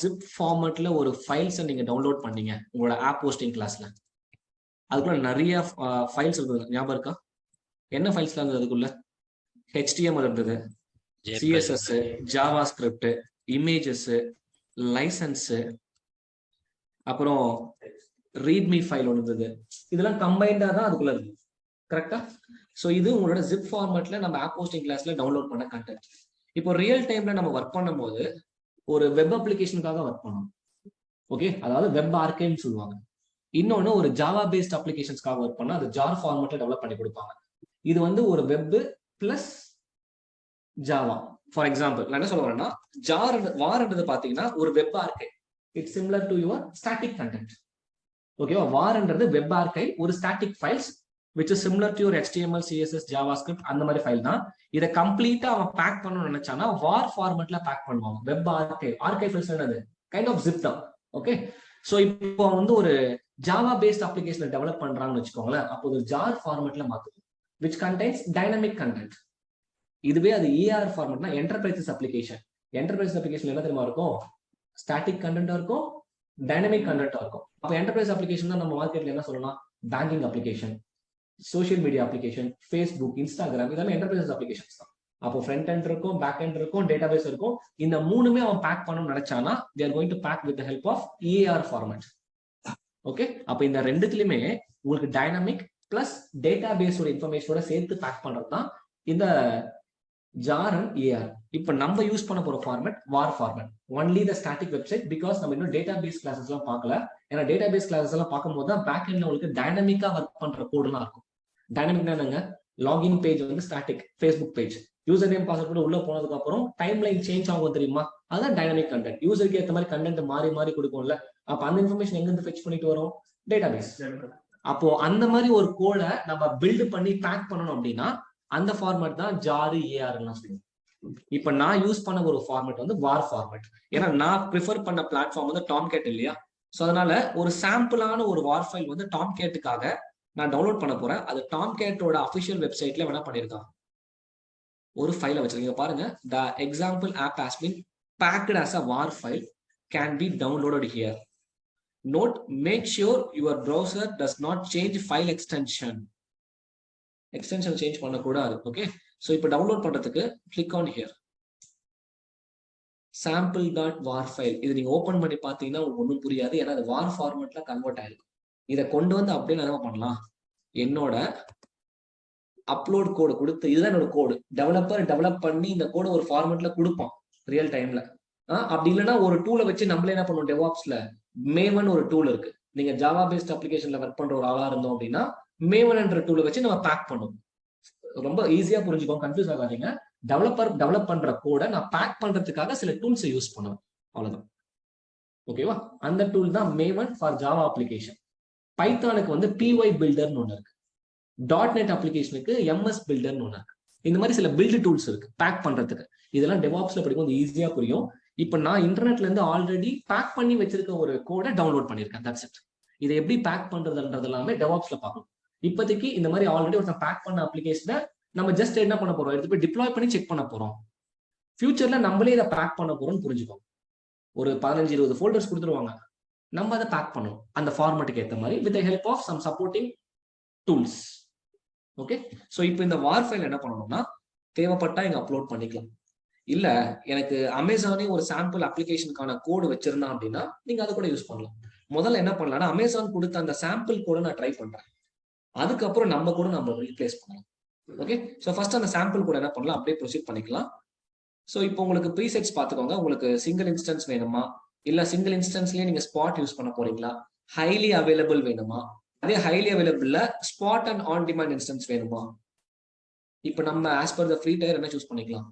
Speaker 1: .zip ஃபார்மேட்ல ஒரு ஃபைல்ஸை நீங்க டவுன்லோட் பண்ணீங்க உங்களோட ஆப் ஹோஸ்டிங் கிளாஸ்ல, அதுக்குள்ள நிறைய ஃபைல்ஸ் இருந்தது, ஞாபகம் இருக்கா? என்ன ஃபைல்ஸ்லாம் இருந்தது அதுக்குள்ள? HTML இருந்தது, CSS, JavaScript, images, licence, அப்புறம் ரீட்மி ஃபைல் ஒன்று இருந்தது. இதெல்லாம் கம்பைண்டா தான் அதுக்குள்ள இருந்தது, கரெக்டா. ஸோ இது உங்களோட ஜிப் ஃபார்மேட்ல நம்ம ஆப் ஹோஸ்டிங் கிளாஸ்ல டவுன்லோட் பண்ண கண்டென்ட். இப்போ ரியல் டைம்ல நம்ம ஒர்க் பண்ணும் போது ஒரு வெப் அப்ளிகேஷனுக்காக ஒர்க் பண்ணணும். ஓகே, அதாவது வெப் ஆர்கைவ்னு சொல்லுவாங்க. இன்னொன்னு ஒரு ஜாவா பேஸ்ட் அப்ளிகேஷன்ஸ்க்காக ஒர்க் பண்ணா அது ஜார் ஃபார்மேட்ல டெவலப் பண்ணி கொடுப்பாங்க. இது வந்து ஒரு web plus Java. For example நான் என்ன சொல்ல வரேன்னா, வார்ன்றது பாத்தீங்கன்னா ஒரு web archive, it's similar to your static content. ஓகேவா, வார்ன்றது வெப் ஆர்கைவ், ஒரு static files which is similar to your HTML, CSS, JavaScript அந்த மாதிரி ஃபைல் தான். இதை கம்ப்ளீட்டா அவன் பேக் பண்ணணும்னு நினைச்சானா வார் ஃபார்மேட்ல பேக் பண்ணுவாங்க. வெப் ஆர்கைவ் ஃபைல்ஸ் என்னது, கைண்ட் ஆஃப் ஜிப் தான். ஓகே, ஸோ இப்போ வந்து ஒரு ஜாவா பேஸ்ட் அப்ளிகேஷன் டெவலப் பண்றாங்கன்னு வச்சுக்கோங்களேன், அப்போ ஒரு ஜார் ஃபார்மேட்ல மாத்தும் which contains dynamic content. இதுவே அது ER ஃபார்மேட்னா என்டர்பிரைசஸ் அப்ளிகேஷன். என்டர்பிரைஸ் அப்ளிகேஷன் என்ன தெரியுமா இருக்கும், ஸ்டாட்டிக் கண்டென்ட்டா இருக்கும், டைனமிக் கண்டென்ட்டா இருக்கும். அப்போ என்டர்பிரைஸ் அப்ளிகேஷன் தான் நம்ம மார்க்கெட்ல என்ன சொல்லலாம், banking application, social media application, Facebook, Instagram, இதெல்லாம் என்டர்பிரைசஸ் அப்ளிகேஷன்ஸ் தான். அப்போ ஃப்ரண்ட் எண்ட் இருக்கும், பேக் எண்ட் இருக்கும், டேட்டாபேஸ் இருக்கும். இந்த மூணுமே அவன் பேக் பண்ணணும்னு நினைச்சானா they are going to pack with the help of EAR format. Okay, அப்போ இந்த ரெண்டுத்துலயுமே உங்களுக்கு டைனமிக் பிளஸ் டேட்டாபேஸோட இன்ஃபர்மேஷனோட சேர்த்து பேக் பண்றது தான் இந்த ஜார் அண்ட் ஏஆர். இப்போ நம்ம யூஸ் பண்ண போற format war format, only the static website. Because நம்ம இன்னும் டேட்டா பேஸ் கிளாஸஸ் எல்லாம் பார்க்கல. ஏன்னா டேட்டா பேஸ் கிளாஸஸ் எல்லாம் பார்க்கும்போது தான் பேக் எண்ட்ல உங்களுக்கு டைனமிக்கா ஒர்க் பண்ற கோடுலாம் இருக்கும். டைனமிக்னா என்னங்க, லாகின் பேஜ் வந்து static, Facebook page user name password உள்ள போனதுக்கு அப்புறம் டைம் லைன் சேஞ்ச் ஆகும் தெரியுமா, அதான் டைனமிக் கண்டென்ட். யூசருக்கு ஏற்ற மாதிரி கண்டென்ட் மாறி மாறி கொடுக்கும்ல, அப்ப அந்த இன்ஃபர்மேஷன் எங்க இருந்து ஃபெச் பண்ணிட்டு வரும், டேட்டா பேஸ். அப்போ அந்த மாதிரி ஒரு கோடை நம்ம பில்ட் பண்ணி பேக் பண்ணணும் அப்படின்னா அந்த ஃபார்மேட் தான் ஜார் ஏஆர் எல்லாம் சொல்லுவோம். இப்ப நான் யூஸ் பண்ண ஒரு ஃபார்மேட் வந்து வார் ஃபார்மேட். ஏன்னா நான் ப்ரிஃபர் பண்ண பிளாட்ஃபார்ம் வந்து டாம்கேட் இல்லையா, ஸோ அதனால ஒரு சாம்பிளான ஒரு வார் ஃபைல் வந்து டாம்கேட்டுக்காக நான் டவுன்லோட் பண்ண போறேன். அது டாம்கேட்டோட அஃபிஷியல் வெப்சைட்ல வேணா பண்ணியிருக்கான், ஒரு ஃபைலை வச்சிருக்கீங்க பாருங்க. The example app has been packed as a war file can be downloaded here. Note, make sure your browser does not change file extension. Extension change பண்ணக்கூடாது. ஓகே, ஸோ இப்போ டவுன்லோட் பண்றதுக்கு click on here, sample.war file. இது நீங்க open பண்ணி பார்த்தீங்கன்னா உங்களுக்கு ஒன்றும் புரியாது, ஏன்னா அது வார் ஃபார்மேட்ல கன்வெர்ட் ஆயிருக்கும். இதை கொண்டு வந்து அப்படியே நான் என்ன பண்ணலாம், என்னோட அப்லோட் கோடு கொடுத்து, இதுதான் என்னோட கோடு, டெவலப்பர் டெவலப் பண்ணி இந்த கோடு ஒரு ஃபார்மேட்ல கொடுப்பான் ரியல் டைம்ல. அப்படி இல்லைன்னா ஒரு டூலை வச்சு நம்மளே என்ன பண்ணுவோம், டெவாப்ஸ்ல மேவன் ஒரு டூல் இருக்கு. நீங்க ஜாவா பேஸ்ட் அப்ளிகேஷன்ல ஒர்க் பண்ற ஒரு ஆளா இருந்தோம் அப்படின்னா மேவன் என்ற டூலை வச்சு நம்ம பேக் பண்ணுவோம். ரொம்ப ஈஸியா புரிஞ்சுக்கோங்க, கன்ஃபியூஸ் ஆகாதீங்க. டெவலப்பர் டெவலப் பண்ற கோடை நான் பேக் பண்றதுக்காக சில டூல்ஸை யூஸ் பண்ணுவேன், அவ்வளவுதான். ஓகேவா, அந்த டூல் தான் மேவன் ஃபார் ஜாவா அப்ளிகேஷன். பைத்தானுக்கு வந்து PY பில்டர்னு ஒன்று இருக்கு, .NET அப்ளிகேஷனுக்கு MS பில்டர்னு ஒன்று இருக்கு. இந்த மாதிரி சில பில்டு டூல்ஸ் இருக்கு பேக் பண்றதுக்கு. இதெல்லாம் டெவாப்ஸ்ல படிக்கும்போது ஈஸியா புரியும். இப்போ நான் இன்டர்நெட்ல இருந்து ஆல்ரெடி பேக் பண்ணி வச்சிருக்க ஒரு கோடை டவுன்லோட் பண்ணிருக்கேன், தட்ஸ் இட். இதை எப்படி பேக் பண்றதுன்றது எல்லாமே டெவாப்ஸ்ல பார்க்கணும். இப்போதைக்கு இந்த மாதிரி ஆல்ரெடி ஒரு பேக் பண்ண அப்ளிகேஷனை நம்ம ஜஸ்ட் என்ன பண்ண போறோம், எடுத்து போய் டிப்ளாய் பண்ணி செக் பண்ண போறோம். ஃபியூச்சர்ல நம்மளே இதை பேக் பண்ண போறோம்னு புரிஞ்சுக்கோம். ஒரு 15-20 ஃபோல்டர்ஸ் கொடுத்துருவாங்க, நம்ம அதை பேக் பண்ணணும் அந்த ஃபார்மேட்டுக்கு ஏற்ற மாதிரி with help of some supporting tools. Okay, so இப்போ இந்த வார் ஃபைல் என்ன பண்ணணும்னா தேவைப்பட்டா இங்க அப்லோட் பண்ணிக்கலாம். இல்ல எனக்கு அமேசானே ஒரு சாம்பிள் அப்ளிகேஷனுக்கான கோடு வச்சிருந்தா அப்படின்னா நீங்க அதை கூட யூஸ் பண்ணலாம். முதல்ல என்ன பண்ணலாம்னா அமேசான் கொடுத்த அந்த சாம்பிள் கோடை நான் ட்ரை பண்றேன், அதுக்கப்புறம் நம்ம கூட நம்ம ரீப்ளேஸ் பண்ணலாம். ஓகே, ஸோ ஃபர்ஸ்ட் அந்த சாம்பிள் கூட என்ன பண்ணலாம் அப்படியே ப்ரொசீட் பண்ணிக்கலாம். ஸோ இப்போ உங்களுக்கு ப்ரீசெட்ஸ் பார்த்துக்கோங்க. உங்களுக்கு சிங்கிள் இன்ஸ்டன்ஸ் வேணுமா, இல்ல சிங்கிள் இன்ஸ்டன்ஸ்லயே நீங்க ஸ்பாட் யூஸ் பண்ண போறீங்களா, ஹைலி அவைலபிள் வேணுமா, அதே ஹைலி அவைலபிள்ல spot and on demand instance வேணுமா. இப்போ நம்ம as per the free tier என்ன சூஸ் பண்ணிக்கலாம்,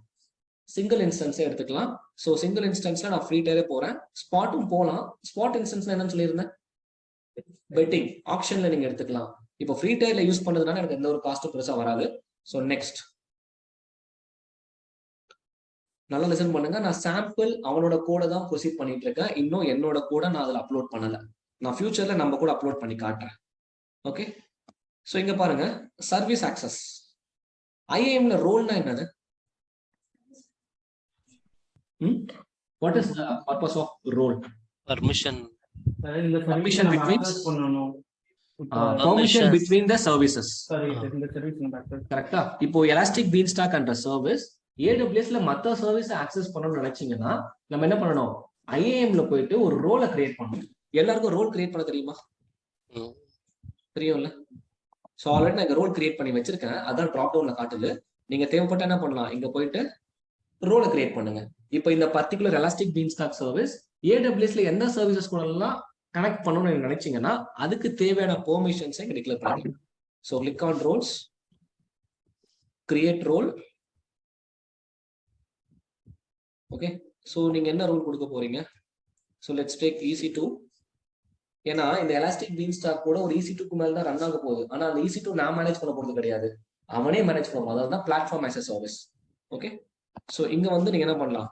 Speaker 1: சிங்கிள் இன்ஸ்டன்ஸே எடுத்துக்கலாம். ஸோ சிங்கிள் இன்ஸ்டன்ஸ்ல நான் ஃப்ரீ டயரே போறேன், ஸ்பாட்டும் போகலாம். ஸ்பாட் இன்ஸ்டன்ஸ்ல என்னன்னு சொல்லியிருந்தேன், பெட்டிங் ஆப்ஷன்ல நீங்க எடுத்துக்கலாம். இப்போ ஃப்ரீ டயர்ல யூஸ் பண்ணதுனால எனக்கு எந்த ஒரு காஸ்ட்டும் பெருசா வராது. ஸோ நெக்ஸ்ட் நல்லா லிசன் பண்ணுங்க. நான் சாம்பிள் அவனோட கோடை தான் ப்ரொசீட் பண்ணிட்டு இருக்கேன், இன்னும் என்னோட கோடை நான் அதில் அப்லோட் பண்ணல. நான் ஃபியூச்சர்ல நம்ம கூட அப்லோட் பண்ணி காட்டுறேன். ஓகே, ஸோ இங்க பாருங்க, சர்வீஸ் ஆக்சஸ் ஐஏஎம்ல ரோல்னா என்னது, what is the purpose of role?
Speaker 3: Permission.
Speaker 1: Permission between
Speaker 4: பண்ணனும்,
Speaker 1: permission between the services.
Speaker 4: இந்த சர்வீஸ்
Speaker 1: கரெக்ட்டா. இப்போ எலாஸ்டிக் பீன்ஸ்டாக் என்ற சர்வீஸ் AWSல மத்த சர்வீஸ் ஆக்சஸ் பண்ணணும்னு நினைச்சீங்கன்னா நம்ம என்ன பண்ணணும், IAMல போயிட்டு ஒரு ரோலை கிரியேட் பண்ணணும். எல்லாருக்கும் ரோல் கிரியேட் பண்ண தெரியுமா, தெரியும்ல. ஸோ ஆல்ரெடி நான் ரோல் கிரியேட் பண்ணி வச்சிருக்கேன், அதான் ட்ராப் டவுன்ல காட்டுது. நீங்க தேவைப்பட்ட என்ன பண்ணலாம், இங்க போயிட்டு ரோலை கிரியேட் பண்ணுங்க. இப்போ இந்த பர்டிகுலர் எலாஸ்டிக் பீன்ஸ்டாக் சர்வீஸ் AWSல எந்த சர்வீசஸ் கூட எல்லாம் கனெக்ட் பண்ணணும்னு நினைச்சீங்கன்னா அதுக்கு தேவையான பெர்மிஷன்ஸை இங்க டிக்ளேர் பண்ணிக்கலாம். So click on roles, create role. Okay, so நீங்க என்ன ரோல் கொடுக்க போறீங்க, ஸோ லெட்ஸ் டேக் EC2. ஏன்னா இந்த எலாஸ்டிக் பீன்ஸ்டாக் கூட ஒரு EC2க்கு மேல தான் ரன் ஆக போகுது. ஆனா அந்த EC2 நான் மேனேஜ் பண்ண போறது கிடையாது, அவனே மேனேஜ் பண்ணுவோம். அதாவது தான் platform as a service. Okay, so இங்க வந்து நீங்க என்ன பண்ணலாம்,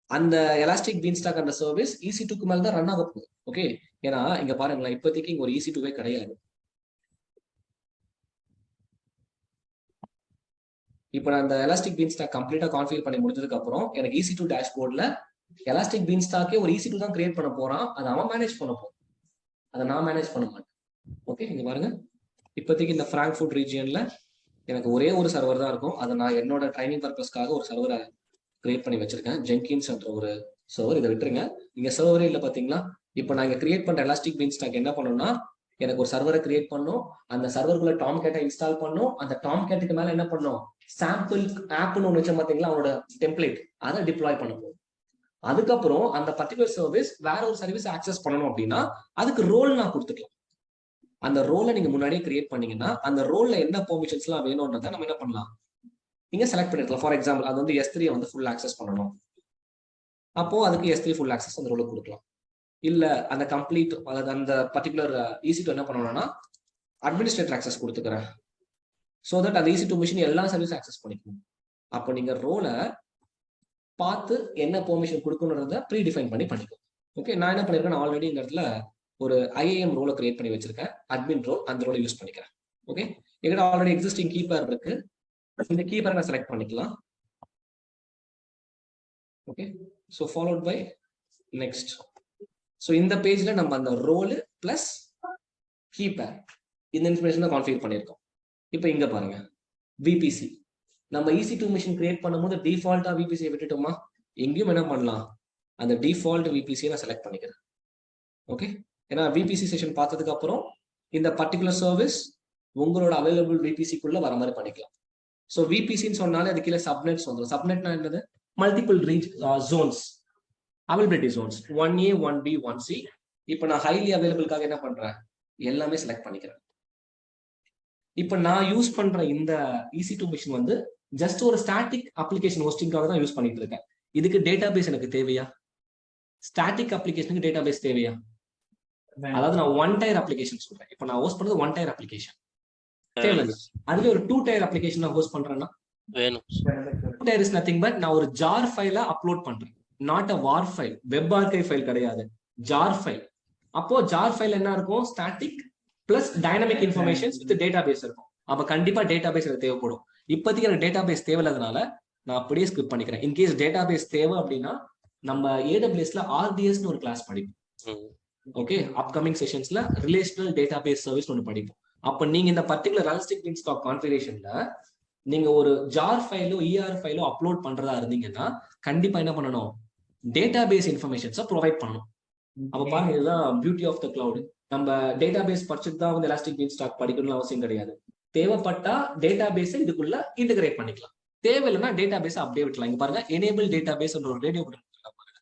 Speaker 1: அந்த எலாஸ்டிக் பீன்ஸ்டாக் அந்த சர்வீஸ் EC2க்கு மேல தான் ரன் ஆக போகுது. ஓகே, ஏன்னா இங்க பாருங்களேன், இப்போதைக்கு இங்க ஒரு EC2வே கிடையாது. இப்போ நான் அந்த எலாஸ்டிக் பீன்ஸ்டாக் கம்ப்ளீட்டா கான்ஃபிகர் பண்ணி முடிஞ்சதுக்கு அப்புறம் எனக்கு EC2 டேஷ்போர்ட்ல எலாஸ்டிக் பீன்ஸ்டாக்கே ஒரு EC2 தான் கிரியேட் பண்ண போறான், அதை அவன் மேனேஜ் பண்ண போறான், அதை நான் மேனேஜ் பண்ண மாட்டேன். ஓகே, இங்க பாருங்க, இப்போதைக்கு இந்த ஃப்ராங்க்ஃபர்ட் ரீஜியன்ல எனக்கு ஒரே ஒரு சர்வர் தான் இருக்கும். அதை நான் என்னோட ட்ரைனிங் பர்பஸ்க்காக ஒரு சர்வரை கிரியேட் பண்ணி வச்சிருக்கேன், ஜென்கின்ஸ் என்ற ஒரு சர்வர். இதை விட்டுருங்க, இங்க சர்வரே இல்லை பாத்தீங்களா. இப்போ நான் இங்க கிரியேட் பண்ற எலாஸ்டிக் பீன்ஸ்டாக் என்ன பண்ணணும்னா எனக்கு ஒரு சர்வரை கிரியேட் பண்ணும், அந்த சர்வருக்குள்ள டாம் கேட்டை இன்ஸ்டால் பண்ணும், அந்த டாம் கேட்டுக்கு மேல என்ன பண்ணும், சாம்பிள் ஆப்னு ஒன்று வச்ச பார்த்தீங்களா அவனோட டெம்ப்ளேட், அதை டிப்ளாய் பண்ண போகும். அதுக்கப்புறம் அந்த பர்டிகுலர் சர்வீஸ் வேற ஒரு சர்வீஸ் ஆக்சஸ் பண்ணணும் அப்படின்னா அதுக்கு ரோல் நான் கொடுத்துக்கலாம். அந்த ரோலை நீங்க முன்னாடியே கிரியேட் பண்ணீங்கன்னா அந்த ரோல்ல என்ன பெர்மிஷன்ஸ் எல்லாம் வேணும்ன்றதை நம்ம என்ன பண்ணலாம், நீங்க செலக்ட் பண்ணிருக்கலாம். ஃபார் எக்ஸாம்பிள் அது வந்து S3 வந்து ஃபுல் ஆக்சஸ் பண்ணணும், அப்போ அதுக்கு S3 ஃபுல் ஆக்சஸ் அந்த ரோலுக்கு கொடுக்கலாம். இல்ல அந்த கம்ப்ளீட் அந்த பர்டிகுலர் EC2 என்ன பண்ணணும்னா அட்மினிஸ்ட்ரேட்டர் ஆக்சஸ் கொடுத்துக்கிறேன், ஸோ தட் அந்த EC2 மிஷின் எல்லா சர்வீஸ் ஆக்சஸ் பண்ணிக்கணும். அப்போ நீங்க ரோலை பார்த்து என்ன பெர்மிஷன் கொடுக்கணுன்றத ப்ரீ டிஃபைன் பண்ணி பண்ணிக்கணும். ஓகே, நான் என்ன பண்ணிருக்கேன், ஆல்ரெடி இந்த இடத்துல ஒரு IAM ரோலை கிரியேட் பண்ணி வச்சிருக்கேன், அட்மின் ரோல், அந்த ரோலை யூஸ் பண்ணிக்கிறேன். ஓகே, எங்கிட்ட ஆல்ரெடி எக்ஸிஸ்டிங் கீப்பர் இருக்கு, இந்த கீப்பரை நான் செலக்ட் பண்ணிக்கலாம். Okay, so followed by next. So இந்த பேஜ்ல நம்ம அந்த ரோல் பிளஸ் கீப்பர் இந்த இன்ஃபர்மேஷன் தான் கான்ஃபிகர் பண்ணியிருக்கோம். இப்போ இங்க பாருங்க, VPC நம்ம EC2 மிஷின் கிரியேட் பண்ணும்போது டிஃபால்ட்டா VPC விட்டுட்டோமா, எங்கேயும் என்ன பண்ணலாம், அந்த டிஃபால்ட் VPC நான் செலக்ட் பண்ணிக்கிறேன். ஓகே, ஏன்னா VPC செஷன் பார்த்ததுக்கு அப்புறம் இந்த பர்டிகுலர் சர்வீஸ் உங்களோட அவைலபிள் VPC-க்குள்ள வர மாதிரி பண்ணிக்கலாம். ஸோ VPCன்னு சொன்னாலே அது கீழே சப்நெட்ஸ் வந்துடும். சப்நெட்னா என்னது, multiple Jones, availability Jones 1A 1B 1C. இப்போ நான் ஹைலி அவைலபிளுக்காக என்ன பண்றேன், எல்லாமே செலக்ட் பண்ணிக்கிறேன். இப்போ நான் யூஸ் பண்ற இந்த EC2 மிஷின் வந்து ஜஸ்ட் ஒரு ஸ்டாட்டிக் அப்ளிகேஷன் ஹோஸ்டிங்காக தான் யூஸ் பண்ணிட்டு இருக்கேன். இதுக்கு டேட்டா பேஸ் எனக்கு தேவையா, ஸ்டாட்டிக் அப்ளிகேஷனுக்கு டேட்டா பேஸ் தேவையா? அதாவது நான் ஒன் டயர் அப்ளிகேஷன் சொல்றேன். இப்போ நான் ஹோஸ்ட் பண்றது ஒன் டயர் அப்ளிகேஷன் தேவை. அதுவே ஒரு 2 டயர் அப்ளிகேஷன் நான் ஹோஸ்ட் பண்றேன்னா
Speaker 3: வேணும்.
Speaker 1: 2 டயர் இஸ் நத்திங் பட் நான் ஒரு ஜார் ஃபைல அப்லோட் பண்றேன், not a war file, web archive file கிடையாது, ஜார் ஃபைல். அப்போ ஜார் ஃபைல் என்ன இருக்கும், static plus dynamic informations with database இருக்கும். அப்ப கண்டிப்பா டேட்டா பேஸ் எனக்கு தேவைப்படும். இப்போதைக்கு எனக்கு டேட்டா பேஸ் தேவையில்லாதனால நான் அப்படியே ஸ்கிப் பண்ணிக்கிறேன். இன்கேஸ் டேட்டா பேஸ் தேவை அப்படின்னா நம்ம AWSல RDSன்னு ஒரு கிளாஸ் படிப்போம். ஓகே, அப்கமிங் செஷன்ஸ்ல ரிலேஷனல் டேட்டா பேஸ் சர்வீஸ் ஒன்று படிப்போம். அப்ப நீங்க இந்த பர்டிகுலர் எலாஸ்டிக் பீன்ஸ்டாக் கான்ஃபிகரேஷன்ல நீங்க ஒரு ஜார் ஃபைலோ ER ஃபைலோ அப்லோட் பண்றதா இருந்தீங்கன்னா கண்டிப்பா என்ன பண்ணணும், டேட்டா பேஸ் இன்ஃபர்மேஷன்ஸை ப்ரொவைட் பண்ணணும். அப்ப பாருங்க, இதுதான் பியூட்டி ஆஃப் த கிளவுட். நம்ம டேட்டா பேஸ் படிச்சுட்டு தான் வந்து எலாஸ்டிக் பீன்ஸ்டாக் படிக்கணும்னு அவசியம் கிடையாது. தேவைப்பட்டா டேட்டா பேஸை இதுக்குள்ள இன்டகிரேட் பண்ணிக்கலாம், தேவையில்லைன்னா டேட்டா பேஸை அப்படியே விட்டுலாம். இங்க பாருங்க, எனேபிள் டேட்டா பேஸ் ஒரு ரேடியோ பட்டன் பாருங்க.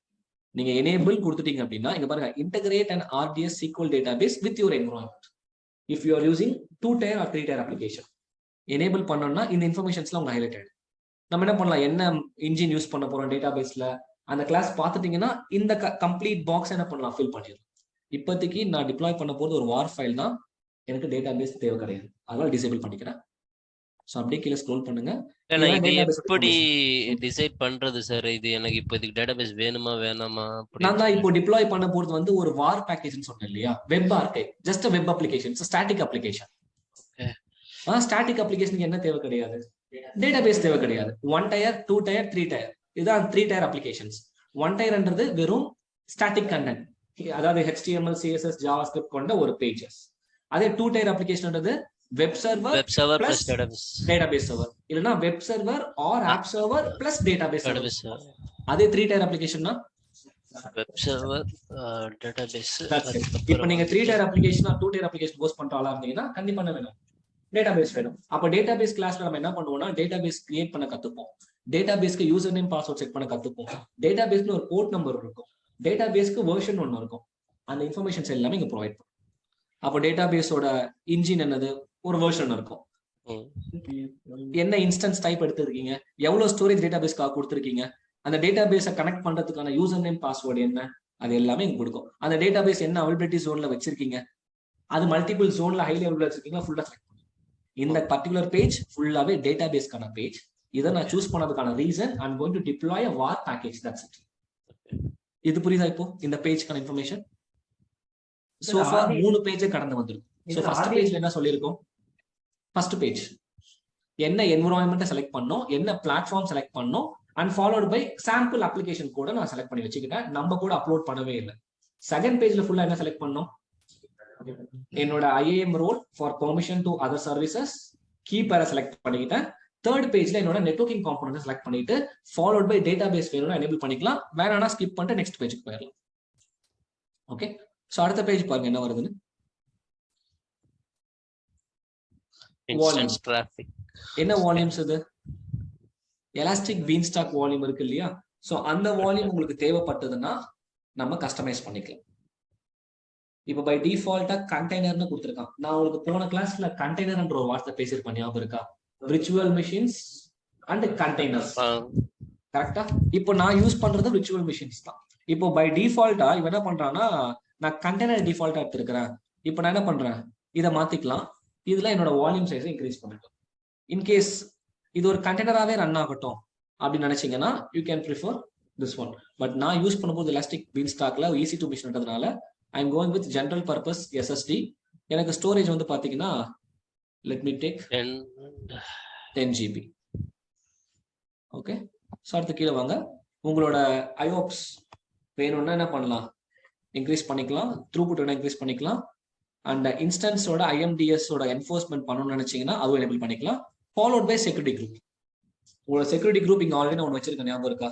Speaker 1: நீங்க எனேபிள் கொடுத்துட்டீங்க அப்படின்னா இங்க பாருங்க, integrate and RDS SQL database with your environment if you are using 2 tier or 3 tier application. Enable பண்ணோம்னா இந்த இன்ஃபர்மேஷன்ஸ்லாம் உங்க ஹைலைட் ஆயிடும். நம்ம என்ன பண்ணலாம், என்ன இன்ஜின் யூஸ் பண்ண போறோம் டேட்டா பேஸ்ல அந்த கிளாஸ் பார்த்துட்டீங்கன்னா இந்த கம்ப்ளீட் பாக்ஸ் என்ன பண்ணலாம், ஃபில் பண்ணிடலாம். இப்போதைக்கு நான் டிப்ளாய் பண்ண போறது ஒரு வார் ஃபைல் தான், எனக்கு டேட்டா பேஸ் தேவை கிடையாது, அதனால டிசேபிள் பண்ணிக்கிறேன். ஸோ அப்படியே கீழே ஸ்க்ரோல் பண்ணுங்க.
Speaker 3: இது எப்படி டிசைட் பண்றது சார், இது எனக்கு இப்போ இதுக்கு டேட்டாபேஸ் வேணுமா வேணாமா?
Speaker 1: நான் தான் இப்போ டிப்ளாய் பண்ண போறது வந்து ஒரு வார் பேக்கேஜ்னு சொன்னேன் இல்லையா, web archive, just web application, static application. Static அப்ளிகேஷனுக்கு என்ன தேவை கிடையாது, டேட்டா பேஸ் தேவை கிடையாது. 1 tier 2 tier 3 tier இதுதான் 3 tier அப்ளிகேஷன்ஸ். 1 tier வெறும் ஸ்டாட்டிக் கண்டென்ட், அதாவது HTML CSS JavaScript கொண்ட ஒரு பேஜஸ். அதே 2 tier application web server plus database server, இல்லனா web server or app server plus database server. அதே 3 tier அப்ளிகேஷன்னா
Speaker 3: வெப் சர்வர் டேட்டாபேஸ்.
Speaker 1: இப்போ நீங்க 3 tier application or 2 tier application host பண்ற ஆளா இருந்தீங்கன்னா கண்டிப்பா என்ன வேணும், டேட்டாபேஸ் வேணும். அப்ப டேட்டாபேஸ் கிளாஸ்ல நம்ம என்ன பண்ணுவோம்னா டேட்டாபேஸ் கிரியேட் பண்ண கத்துப்போம், டேட்டாபேஸ்க்கு யூசர் நேம் பாஸ்வேர்ட் செட் பண்ண கத்துப்போம், டேட்டாபேஸ்ல ஒரு போர்ட் நம்பர் இருக்கும், டேட்டாபேஸ்க்கு வெர்ஷன் ஒன்று இருக்கும், அந்த இன்ஃபர்மேஷன்ஸ் எல்லாமே இங்க ப்ரொவைட் பண்ணும். அப்போ டேட்டாபேஸோட இன்ஜின் என்னது, ஒரு வெர்ஷன் இருக்கும், என்ன இன்ஸ்டன்ஸ் டைப் எடுத்திருக்கீங்க, எவ்வளவு ஸ்டோரேஜ் டேட்டாபேஸ்க்காக கொடுத்துருக்கீங்க, அந்த டேட்டாபேஸை கனெக்ட் பண்றதுக்கான யூசர் நேம் பாஸ்வேர்டு என்ன, அது எல்லாமே இங்க கொடுக்கும். அந்த டேட்டாபேஸ் என்ன அவைலபிலிட்டி ஜோன்ல வச்சிருக்கீங்க, அது மல்டிபிள் ஜோன்ல ஹைலி அவைலபிள் வச்சிருக்கீங்க, ஃபுல்லா செலக்ட் பண்ணுங்க. இந்த பர்டிகுலர் பேஜ் ஃபுல்லாவே டேட்டாபேஸ்க்கான பேஜ். இதை நான் சூஸ் பண்ணதுக்கான reason I am going to deploy a var package, that's it. இது புரியுதா? இப்போ இந்த பேஜ்க்கான இன்ஃபர்மேஷன் சோ ஃபார் 3 பேஜ் கடந்து வந்திருக்கு. சோ ஃபர்ஸ்ட் பேஜ்ல என்ன சொல்லிருக்கோம், ஃபர்ஸ்ட் பேஜ் என்ன என்விரான்மென்ட் செலக்ட் பண்ணோம், என்ன பிளாட்ஃபார்ம் செலக்ட் பண்ணோம், and followed by sample application கூட நான் செலக்ட் பண்ணி வச்சுக்கிட்டேன், நம்ம கூட அப்லோட் பண்ணவே இல்லை. செகண்ட் பேஜ்ல ஃபுல்லா என்ன செலக்ட் பண்ணோம், என்னோட IAM role for permission to other services கீப்பரை செலக்ட் பண்ணிக்கிட்டேன். தேர்ட் பேஜ்ல என்னோட நெட்வொர்க்கிங் காம்போனன்ட் செலக்ட் பண்ணிட்டு ஃபாலோட் பை டேட்டாபேஸ் வேணும்னா எனேபிள் பண்ணிக்கலாம், வேணாம்னா ஸ்கிப் பண்ணிட்டு நெக்ஸ்ட் பேஜுக்கு போயிடலாம். ஓகே, சோ அடுத்த பேஜ் பாருங்க என்ன வருதுன்னு.
Speaker 3: Instance traffic.
Speaker 1: என்ன வால்யூம்ஸ் இது? எலாஸ்டிக் பீன் ஸ்டாக் வால்யூம் இருக்கு இல்லையா? ஸோ அந்த வால்யூம் உங்களுக்கு தேவைப்பட்டதுன்னா நம்ம கஸ்டமைஸ் பண்ணிக்கலாம். இப்போ பை டிஃபால்ட்டா கண்டெய்னர்னு கொடுத்துருக்கான். நான் உங்களுக்கு போன கிளாஸ்ல கண்டெய்னர்ன்ற ஒரு வார்த்தை பேசியிருப்பேன், ஞாபகம் இருக்கா? விர்ச்சுவல் மிஷின்ஸ் அண்ட் கண்டெய்னர்ஸ், கரெக்டா? இப்போ நான் யூஸ் பண்றது விர்ச்சுவல் மிஷின்ஸ் தான். இப்போ பை டிஃபால்ட்டா இவன் என்ன பண்றான்னா, நான் கண்டெய்னர் டிஃபால்ட்டா எடுத்திருக்கிறேன். இப்போ நான் என்ன பண்றேன், இதை மாத்திக்கலாம். இதுல என்னோட வால்யூம் சைஸை இன்க்ரீஸ் பண்ணிக்கலாம். இன்கேஸ் இது ஒரு கண்டெய்னராகவே ரன் ஆகட்டும் அப்படின்னு நினைச்சீங்கன்னா you can prefer this one. But நான் யூஸ் பண்ணும்போது எலாஸ்டிக் பீன் ஸ்டாக்ல ஈஸி டு மிஷின்ன்றதுனால I am going with general purpose SSD. எனக்கு ஸ்டோரேஜ் வந்து பாத்தீங்கன்னா let me take 10 GB. Okay, so அடுத்து கீழே வாங்க. உங்களோட ஐஓப்ஸ் வேணும்னா என்ன பண்ணலாம், இன்க்ரீஸ் பண்ணிக்கலாம். த்ரூபுட் வேணா இன்க்ரீஸ் பண்ணிக்கலாம். அண்ட் இன்ஸ்டன்ஸோட ஐஎம்டிஎஸோட என்ஃபோர்ஸ்மெண்ட் பண்ணணும்னு நினைச்சீங்கன்னா அதுவும் எனேபிள் பண்ணிக்கலாம். Followed by security group. உங்களோட செக்யூரிட்டி குரூப் இங்க ஆல்ரெடி நான் ஒன்று வச்சிருக்கேன், ஞாபகம் இருக்கா?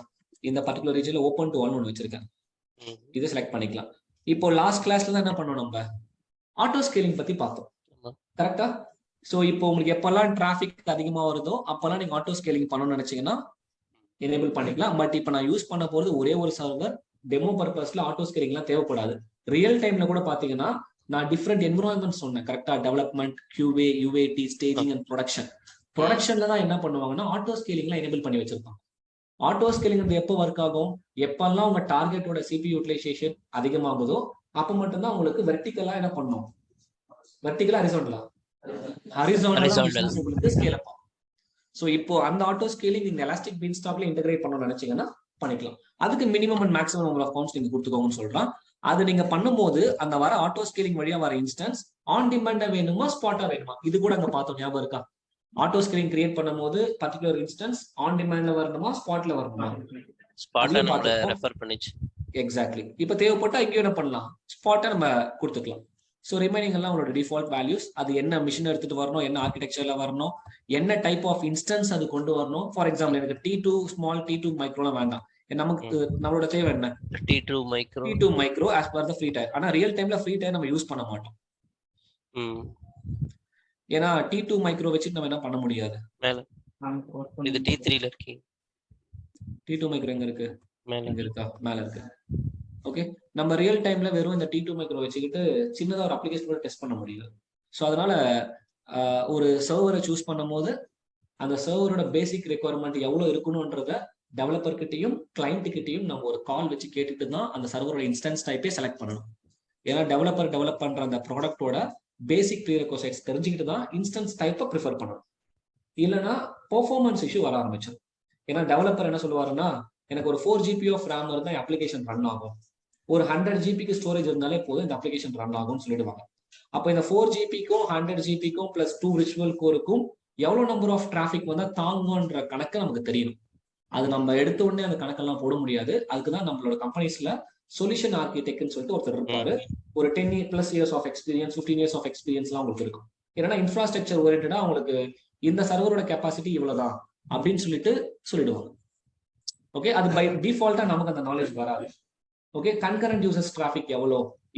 Speaker 1: இந்த பர்டிகுலர் ரீஜன்ல ஓப்பன் டு ஒன் வச்சிருக்கேன். இதை செலக்ட் பண்ணிக்கலாம். இப்போ லாஸ்ட் கிளாஸ்ல தான் என்ன பண்ணோம், நம்ம ஆட்டோ ஸ்கேலிங் பத்தி பார்த்தோம், கரெக்டா? ஸோ இப்போ உங்களுக்கு எப்பெல்லாம் டிராஃபிக் அதிகமாக வருதோ அப்பெல்லாம் நீங்க ஆட்டோ ஸ்கேலிங் பண்ணணும்னு நினைச்சீங்கன்னா எனேபிள் பண்ணிக்கலாம். பட் இப்போ நான் யூஸ் பண்ண போறது ஒரே ஒரு சர்வர். டெமோ பர்பஸ்ல ஆட்டோ ஸ்கேலிங்லாம் தேவைப்படாது. ரியல் டைம்ல கூட பாத்தீங்கன்னா நான் டிஃப்ரெண்ட் என்விரான்மெண்ட் சொன்னேன், கரெக்டா? Development, QA, UAT, staging and production. ப்ரொடக்ஷன்ல தான் என்ன பண்ணுவாங்கன்னா ஆட்டோ ஸ்கேலிங்லாம் எனேபிள் பண்ணி வச்சிருப்பாங்க. ஆட்டோ ஸ்கேலிங் எப்போ ஒர்க் ஆகும், எப்பெல்லாம் உங்க டார்கெட்டோட CPU யூட்டிலைசேஷன் அதிகமாகுதோ அப்ப மட்டும்தான் உங்களுக்கு வெர்டிகலா என்ன பண்ணும், வெர்டிகலா ஹரிசாண்டலா ஸ்கேல் அப் ஆகும். ஸோ இப்போ அந்த ஆட்டோ ஸ்கேலிங் நீங்க எலாஸ்டிக் பீன் ஸ்டாக்ல இன்டெகிரேட் பண்ணணும்னு நினைச்சீங்கன்னா பண்ணிக்கலாம். அதுக்கு minimum and maximum number of counts நீங்க கொடுத்துக்கோங்கன்னு சொல்றான். அது நீங்க பண்ணும்போது அந்த வர ஆட்டோ ஸ்கேலிங் வழியா வர இன்ஸ்டன்ஸ் ஆன் டிமாண்டா வேணுமா ஸ்பாட்டா வேணுமா, இது கூட அங்க பார்த்தோம், ஞாபகம் இருக்கா? ஆட்டோ ஸ்கேலிங் கிரியேட் பண்ணும்போது பர்டிகுலர் இன்ஸ்டன்ஸ் ஆன் டிமாண்ட்ல வரணுமா ஸ்பாட்ல வரணுமா? எக்ஸாக்ட்லி. இப்ப தேவைப்பட்டா இங்கே என்ன பண்ணலாம், ஸ்பாட்டா நம்ம கொடுத்துக்கலாம். ஸோ ரிமைனிங் எல்லாம் உங்களோட டிஃபால்ட் வேல்யூஸ். அது என்ன மிஷின் எடுத்துட்டு வரணும், என்ன ஆர்கிடெக்சர்ல வரணும், என்ன டைப் ஆஃப் இன்ஸ்டன்ஸ் அது கொண்டு வரணும். ஃபார் எக்ஸாம்பிள் எனக்கு T2 ஸ்மால், T2 மைக்ரோலாம் வேண்டாம். நமக்கு நம்மளோட தேவை என்ன, T2 micro as per the free tier. ஆனா ரியல் டைம்ல ஃப்ரீ டயர் நம்ம யூஸ் பண்ண மாட்டோம். ஏன்னா T2 மைக்ரோ வச்சுட்டு நம்ம என்ன பண்ண முடியாது.
Speaker 3: இது T3ல இருக்கு.
Speaker 1: T2 மைக்ரோ எங்க இருக்கு, இங்க இருக்கா, மேல இருக்கு. ஓகே, நம்ம ரியல் டைம்ல வெறும் இந்த T2 மைக்ரோ வச்சுக்கிட்டு சின்னதா ஒரு அப்ளிகேஷன் கூட டெஸ்ட் பண்ண முடியல. ஸோ அதனால ஒரு சர்வரை சூஸ் பண்ணும் போது அந்த சர்வரோட பேசிக் ரெக்குவயர்மெண்ட் எவ்வளவு இருக்கணும்ன்றத டெவலப்பர் கிட்டையும் கிளைண்ட் கிட்டையும் நம்ம ஒரு கால் வச்சு கேட்டுட்டு தான் அந்த சர்வரோட இன்ஸ்டன்ஸ் டைப்பே செலக்ட் பண்ணணும். ஏன்னா டெவலப்பர் டெவலப் பண்ற அந்த ப்ராடக்டோட பேசிக் ப்ரீரெக்வசைட்ஸ் தெரிஞ்சுக்கிட்டு தான் இன்ஸ்டன்ஸ் டைப்பை ப்ரிஃபர் பண்ணணும். இல்லைன்னா பெர்ஃபார்மன்ஸ் இஷ்யூ வர ஆரம்பிச்சிடும். ஏன்னா டெவலப்பர் என்ன சொல்லுவாருன்னா, எனக்கு ஒரு 4 GB ஆஃப் ரேம் இருந்தால் அப்ளிகேஷன் ரன் ஆகும், ஒரு 100 GB ஸ்டோரேஜ் இருந்தாலே போதும் இந்த அப்ளிகேஷன் ரன் ஆகும்னு சொல்லிடுவாங்க. அப்போ இந்த 4 GB-க்கும் 100 GB-க்கும் பிளஸ் 2 விர்ச்சுவல் கோருக்கும் எவ்வளவு நம்பர் ஆஃப் டிராஃபிக் வந்தா தாங்குன்ற கணக்கு நமக்கு தெரியணும். அது நம்ம எடுத்த உடனே அந்த கணக்கெல்லாம் போட முடியாது. அதுக்குதான் நம்மளோட கம்பெனிஸ்ல சொல்யூஷன் ஆர்கிடெக்ட்னு சொல்லிட்டு ஒருத்தர் இருப்பாரு. ஒரு 10+ years of experience, 15 years of எக்ஸ்பீரியன்ஸ்லாம் உங்களுக்கு இருக்கும். ஏன்னா இன்ஃப்ராஸ்ட்ரக்சர் ஓரியன்டா உங்களுக்கு இந்த சர்வரோட கெப்பாசிட்டி இவ்வளவுதான் அப்படின்னு சொல்லிடுவாங்க. ஓகே, அது பை டிஃபால்ட்டா நமக்கு அந்த நாலேஜ் வராது. ஓகே, கன்கரண்ட் யூசர்ஸ் டிராஃபிக்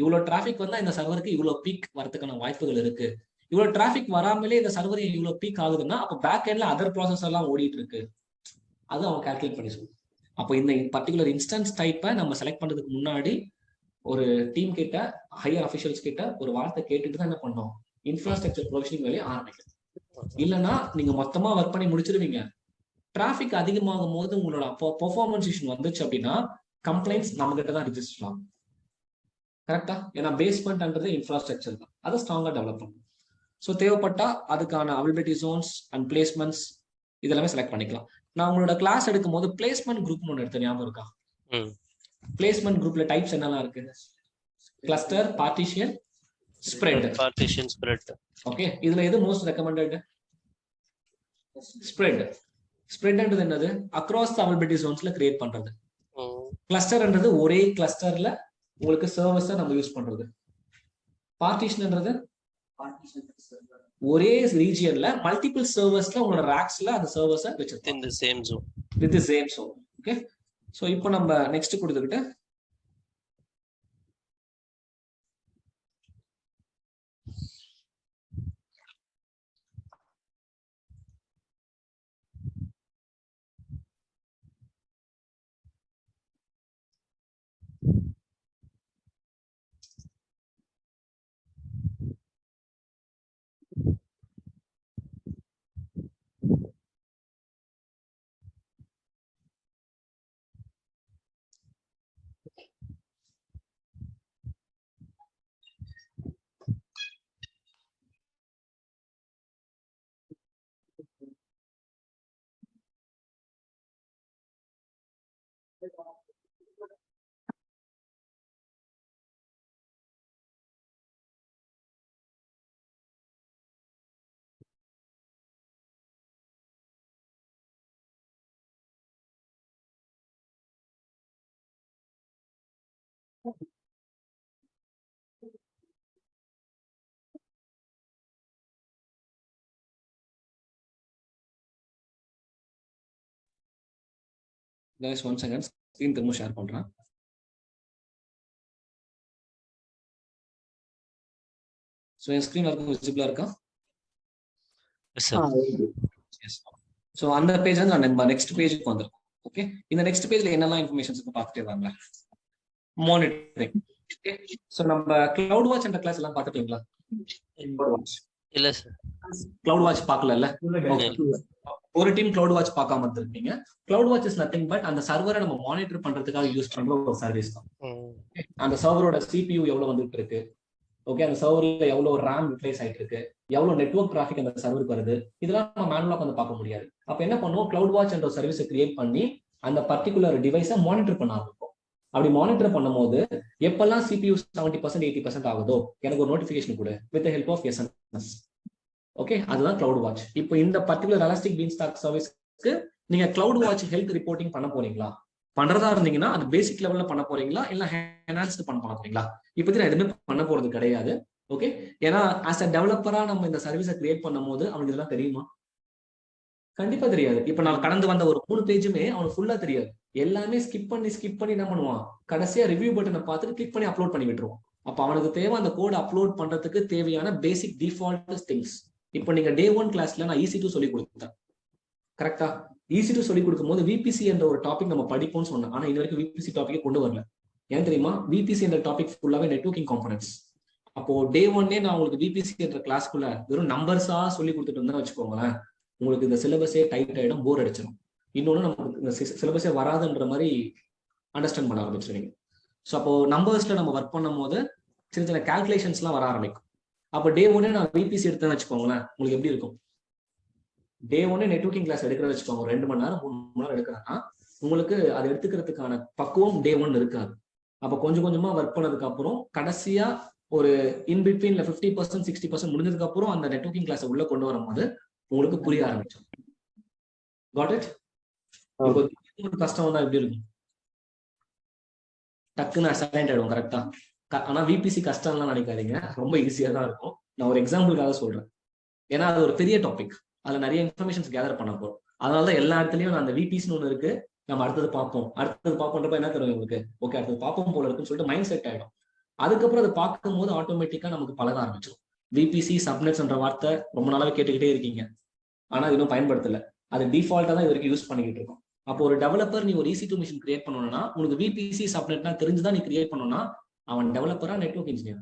Speaker 1: இவ்வளவு டிராஃபிக் வந்தா இந்த சர்வருக்கு இவ்வளவு பீக் வரதுக்கான வாய்ப்புகள் இருக்கு. இவ்வளவு டிராஃபிக் வராமலே இந்த சர்வர் இவ்வளவு பீக் ஆகுதுன்னா அப்ப பேக் எண்ட்ல அதர் ப்ராசஸ் எல்லாம் ஓடிட்டு இருக்கு, அது அவங்க கால்குலேட் பண்ணி சொல்லுவாங்க. அப்போ இந்த பர்டிகுலர் இன்ஸ்டன்ஸ் டைப்பை நம்ம செலக்ட் பண்றதுக்கு முன்னாடி ஒரு டீம் கிட்ட, ஹையர் அஃபிஷியல்ஸ் கிட்ட ஒரு வார்த்தை கேட்டுட்டு தான் என்ன பண்ணோம், இன்ஃப்ராஸ்ட்ரக்சர் ப்ரொவிஷனிங் வேலையை ஆரம்பிக்கணும். இல்லைன்னா நீங்க மொத்தமா ஒர்க் பண்ணி முடிச்சிருவீங்க, டிராஃபிக் அதிகமாகும் போது உங்களோட பெர்ஃபார்மன்ஸ் இஷ்யூ வந்துச்சு அப்படின்னா கம்ப்ளைண்ட்ஸ் நம்ம கிட்ட தான் ரிஜிஸ்டர் ஆகும், கரெக்டா? ஏன்னா பேஸ்மெண்ட்ன்றது இன்ஃப்ராஸ்ட்ரக்சர் தான், அதை ஸ்ட்ராங்கா டெவலப் பண்ணும். ஸோ தேவைப்பட்டா அதுக்கான அவைலபிலிட்டி ஜோன்ஸ் அண்ட் பிளேஸ்மெண்ட்ஸ் இதெல்லாமே செலக்ட் பண்ணிக்கலாம். நான் உங்களோட கிளாஸ் எடுக்கும் போது பிளேஸ்மெண்ட் குரூப்னு ஒன்று எடுத்த ஞாபகம் இருக்கா? பிளேஸ்மெண்ட் குரூப்ல டைப்ஸ் என்னெல்லாம் இருக்கு? Cluster, partition, spread. ஓகே, இதுல எது மோஸ்ட் ரெக்கமெண்டட்? ஸ்ப்ரெட். ஸ்ப்ரெட்ன்றது என்னது? அக்ராஸ் தி அவைலபிலிட்டி ஜோன்ஸ்ல கிரியேட் பண்றது. கிளஸ்டர்ன்றது ஒரே கிளஸ்டர்ல உங்களுக்கு சர்வர்ஸ் நம்ம யூஸ் பண்றது. பார்ட்டிஷன்ன்றது ஒரே ரீஜியன்ல மல்டிபிள் சர்வர்ஸ்ல உங்களோட ராக்ஸ்ல அந்த சர்வர்ஸை வச்சிருக்கோம் in the same zone with the same zone. Okay, so இப்போ நம்ம நெக்ஸ்ட் கொடுத்துக்கிட்டு guys 1 second screen திரும்ப ஷேர் பண்றேன். சோ என் ஸ்கிரீன் வரைக்கும் விசிபிளா இருக்கா?
Speaker 3: Yes sir.
Speaker 1: எஸ். சோ அந்த பேஜ்ல இருந்து நம்ம நெக்ஸ்ட் பேஜுக்கு வந்திருக்கோம். ஓகே, இந்த நெக்ஸ்ட் பேஜ்ல என்னெல்லாம் இன்ஃபர்மேஷன்ஸ் இருக்கு பார்த்துட்டே வாங்க. மானிட்டரிங். ஓகே, சோ நம்ம கிளவுட் வாட்ச் என்ற கிளாஸ் எல்லாம் பார்த்துட்டீங்களா?
Speaker 3: இல்ல சார்.
Speaker 1: கிளவுட் வாட்ச் பார்க்கல. ஒரு டீம் கிளவுட் வாட்ச் பார்க்காம இருந்திருப்பீங்க. Cloud watch is nothing but அந்த சர்வரை நம்ம மானிட்டர் பண்றதுக்காக யூஸ் பண்ற ஒரு சர்வீஸ் தான். அந்த சர்வரோட CPU எவ்வளவு வந்துட்டு இருக்கு, ஓகே, அந்த சர்வர்ல எவ்வளவு ரேம் யூட்டிலைஸ் ஆயிட்டு இருக்கு, எவ்வளவு நெட்வொர்க் டிராஃபிக் அந்த சர்வருக்கு வருது, இதெல்லாம் நம்ம மேனுவலா வந்து பார்க்க முடியாது. அப்ப என்ன பண்ணுவோம், கிளவுட் வாட்ச் என்ற சர்வீஸை கிரியேட் பண்ணி அந்த பர்டிகுலர் டிவைஸை மானிட்டர் பண்ண ஆரம்பிப்போம். அப்படி மானிட்டர் பண்ணும்போது எப்பெல்லாம் CPU 70% 80% ஆகுதோ எனக்கு ஒரு நோட்டிபிகேஷன் கொடு with help of SMS. Okay, அதுதான் கிளவுட் வாட்ச். இப்போ இந்த பர்டிகுலர் எலாஸ்டிக் பீன்ஸ்டாக் சர்வீஸ்க்கு நீங்க கிளவுட் வாட்ச் ஹெல்த் ரிப்போர்ட்டிங் பண்ண போறீங்களா? பண்றதா இருந்தீங்கன்னா அது பேசிக் லெவல்ல பண்ண போறீங்களா இல்ல என்ஹான்ஸ்டு பண்ண போறீங்களா? இப்போதைக்கு நான் எதுவுமே பண்ண போறது கிடையாது. ஓகே, ஏன்னா ஆஸ் அ டெவலப்பரா நம்ம இந்த சர்வீஸை கிரியேட் பண்ணும் போது அவனுக்கு இதெல்லாம் தெரியுமா? கண்டிப்பா தெரியாது. இப்ப நான் கடந்து வந்த ஒரு 3 பேஜுமே அவனுக்கு ஃபுல்லா தெரியாது. எல்லாமே ஸ்கிப் பண்ணி என்ன பண்ணுவான், கடைசியா ரிவ்யூ பட்டனை பார்த்துட்டு கிளிக் பண்ணி அப்லோட் பண்ணி விட்டுருவான். அப்ப அவனுக்கு தேவை அந்த கோட் அப்லோட் பண்றதுக்கு தேவையான பேசிக் டிஃபால்ட் திங்ஸ். இப்போ நீங்க டே 1 கிளாஸ்ல நான் EC2 சொல்லி கொடுத்தேன், கரெக்டா? EC2 சொல்லி கொடுக்கும் போது VPC என்ற ஒரு டாபிக் நம்ம படிப்போம்னு சொன்னேன். ஆனா இது வரைக்கும் VPC டாபிக்கை கொண்டு வரல. ஏன் தெரியுமா? VPC என்ற டாபிக் ஃபுல்லாவே நெட்வொர்க்கிங் காம்பனன்ட்ஸ். அப்போ டே 1 நான் உங்களுக்கு VPC என்ற கிளாஸ்க்குள்ள வெறும் நம்பர்ஸா சொல்லி கொடுத்துட்டு இருந்தா வச்சுக்கோங்களேன், உங்களுக்கு இந்த சிலபஸே டைட் ஆயிடும், போர் அடிச்சிடும். இன்னொன்னு நமக்கு இந்த சிலபஸே வராதுன்ற மாதிரி அண்டர்ஸ்டாண்ட் பண்ண ஆரம்பிச்சிருவீங்க. ஸோ அப்போ நம்பர்ஸ்ல நம்ம ஒர்க் பண்ணும் போது சின்ன சின்ன கால்குலேஷன்ஸ்லாம் வர ஆரம்பிக்கும். அப்போ டே 1 நான் VPC எடுத்தேன்னு வச்சுக்கோங்களேன், உங்களுக்கு எப்படி இருக்கும்? டே 1 நெட்வொர்க்கிங் கிளாஸ் எடுக்கிற வச்சுக்கோங்க, 2 மணி நேரம் 3 மணி நேரம் எடுக்கிறேன்னா உங்களுக்கு அதை எடுத்துக்கிறதுக்கான பக்குவம் டே 1 இருக்காது. அப்போ கொஞ்சம் கொஞ்சமா ஒர்க் பண்ணதுக்கு அப்புறம் கடைசியா ஒரு இன்பிட்வீன்ல 50% 60% முடிஞ்சதுக்கு அப்புறம் அந்த நெட்வொர்க்கிங் கிளாஸை உள்ள கொண்டு வரும்போது உங்களுக்கு புரிய ஆரம்பிச்சோம். Got it? கஷ்டம் தான் எப்படி இருக்கும், டக்குன்னு அசைன்ட் ஆயிடும், கரெக்டா? ஆனா VPC கஷ்டம்லாம் நினைக்காதீங்க, ரொம்ப ஈஸியா தான் இருக்கும். நான் ஒரு எக்ஸாம்பிளுக்காக சொல்றேன், ஏன்னா அது ஒரு பெரிய டாபிக், அதுல நிறைய இன்ஃபர்மேஷன்ஸ் கேதர் பண்ண போறோம். அதனாலதான் எல்லா இடத்துலயும் நான் அந்த VPCன்னு ஒண்ணு இருக்கு, நம்ம அடுத்தது பார்ப்போம்ன்றப்ப என்ன தருவோம் உங்களுக்கு, ஓகே அடுத்தது பார்ப்போம் போல இருக்குன்னு சொல்லிட்டு மைண்ட் செட் ஆயிடும். அதுக்கப்புறம் அதை பார்க்கும் போது ஆட்டோமேட்டிக்கா நமக்கு பழக ஆரம்பிச்சிடும். VPC சப்நெட்ஸ் என்ற வார்த்தை ரொம்ப நாளாவே கேட்டுக்கிட்டே இருக்கீங்க, ஆனா இன்னும் பயன்படுத்தல. அது டிஃபால்ட்டா தான் இது வரைக்கும் யூஸ் பண்ணிக்கிட்டு இருக்கோம். அப்போ ஒரு டெவலப்பர் நீ ஒரு EC2 மிஷின் கிரியேட் பண்ணணும்னா உங்களுக்கு VPC சப்நெட்னா தெரிஞ்சுதான் நீ கிரியேட் பண்ணணும்னா அவன் டெவலப்பரா நெட்வொர்க் இன்ஜினியர்,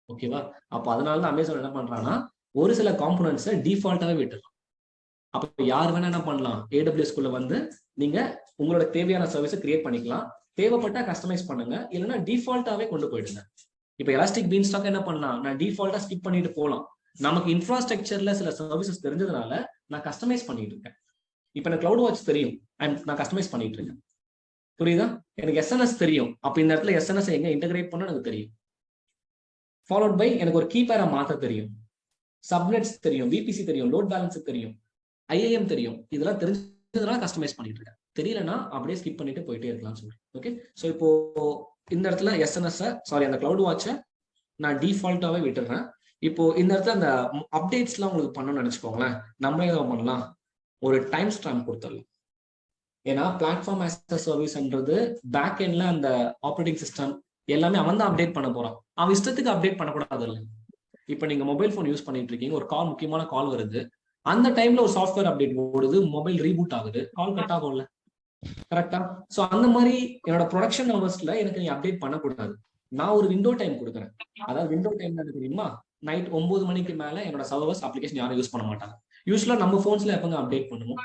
Speaker 1: ஓகேவா? அப்போ அதனாலதான் அமேசான் என்ன பண்றான்னா ஒரு சில காம்போனன்ட்ஸை டிஃபால்ட்டாவே விட்டுறலாம். அப்போ யார் வேணா என்ன பண்ணலாம், AWS குள்ள வந்து நீங்க உங்களோட தேவையான சர்வீஸை கிரியேட் பண்ணிக்கலாம். தேவைப்பட்டா கஸ்டமைஸ் பண்ணுங்க, இல்லைன்னா டிஃபால்ட்டாவே கொண்டு போயிடுங்க. இப்போ எலாஸ்டிக் பீன்ஸ்டாக் என்ன பண்ணலாம், நான் டிஃபால்ட்டா ஸ்கிப் பண்ணிட்டு போகலாம். நமக்கு இன்ஃப்ராஸ்ட்ரக்சர்ல சில சர்வீசஸ் தெரிஞ்சதுனால நான் கஸ்டமைஸ் பண்ணிட்டு இருக்கேன். இப்போ எனக்கு கிளவுட் வாட்ச் தெரியும், நான் கஸ்டமைஸ் பண்ணிட்டு இருக்கேன், புரியுதா? எனக்கு SNS தெரியும், அப்ப இந்த இடத்துல SNS எங்க இன்டகிரேட் பண்ண எனக்கு தெரியும். ஃபாலோட் பை எனக்கு ஒரு கீபேரை மாத்த தெரியும், சப்நெட்ஸ் தெரியும், VPC தெரியும், லோட் பேலன்ஸ் தெரியும், IAM தெரியும். இதெல்லாம் தெரிஞ்சதுனால கஸ்டமைஸ் பண்ணிட்டு இருக்கேன். தெரியலன்னா அப்படியே ஸ்கிப் பண்ணிட்டு போயிட்டே இருக்கலாம்னு சொல்றேன். ஓகே, ஸோ இப்போ இந்த இடத்துல அந்த கிளவுட் வாட்சை நான் டிஃபால்ட்டாவே விட்டுறேன். இப்போ இந்த இடத்துல அந்த அப்டேட்ஸ்லாம் உங்களுக்கு பண்ணணும்னு நினைச்சுக்கோங்களேன், நம்மளே எதாவது பண்ணலாம், ஒரு டைம் ஸ்டாம்ப் கொடுத்துடலாம். ஏன்னா பிளாட்ஃபார்ம் ஆஸ் அ சர்வீஸ்ன்றது பேக் எண்ட்ல அந்த ஆப்ரேட்டிங் சிஸ்டம் எல்லாமே அவன் தான் அப்டேட் பண்ண போறான், அவன் இஷ்டத்துக்கு அப்டேட் பண்ணக்கூடாது. இல்லை, இப்போ நீங்க மொபைல் ஃபோன் யூஸ் பண்ணிட்டு இருக்கீங்க, ஒரு முக்கியமான கால் வருது, அந்த டைம்ல ஒரு சாஃப்ட்வேர் அப்டேட் ஓடுது, மொபைல் ரீபூட் ஆகுது, கால் கட் ஆகும்ல. கரெக்டா? சோ அந்த மாதிரி என்னோட ப்ரொடக்ஷன் ஹவர்ஸ்ல எனக்கு நீ அப்டேட் பண்ணக்கூடாது. நான் ஒரு விண்டோ டைம் கொடுக்குறேன். அதாவது விண்டோ டைம் என்ன தெரியுமா? நைட் 9 மணிக்கு மேல என்னோட சர்வர்ஸ் அப்ளிகேஷன் யாரும் யூஸ் பண்ண மாட்டாங்க. யூஸ்வலா நம்ம போன்ஸ்ல எப்பங்க அப்டேட் பண்ணுவோம்?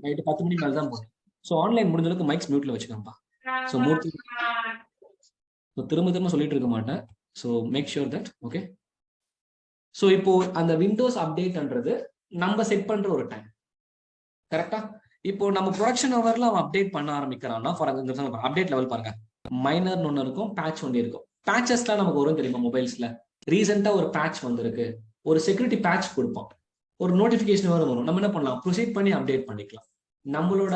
Speaker 1: நைட் 10 மணிக்கு மேல தான் போகும். ஸோ ஆன்லைன் முடிஞ்ச அளவுக்கு மைக்ஸ் மியூட்ல வச்சுக்கோப்பா. ஸோ மூர்த்தி திரும்ப சொல்லிட்டு இருக்க மாட்டேன். So make sure that okay. So இப்போ அந்த விண்டோஸ் அப்டேட்ன்றது நம்ம செட் பண்ற ஒரு டைம். கரெக்டா? இப்போ நம்ம ப்ரொடக்ஷன் ஹவர்ல அவன் அப்டேட் பண்ண ஆரம்பிக்கிறான்னா ஃபார் அப்டேட் லெவல் பாருங்க, மைனர்னு ஒன்று இருக்கும், பேட்ச் ஒன்று இருக்கும். பேட்சஸ்லாம் நமக்கு வரும் தெரியுமா? மொபைல்ஸ்ல ரீசெண்டா ஒரு பேட்ச் வந்திருக்கு, ஒரு செக்யூரிட்டி பேட்ச் கொடுப்போம், ஒரு நோட்டிபிகேஷன் வரும். நம்ம என்ன பண்ணலாம்? ப்ரொசீட் பண்ணி அப்டேட் பண்ணிக்கலாம். நம்மளோட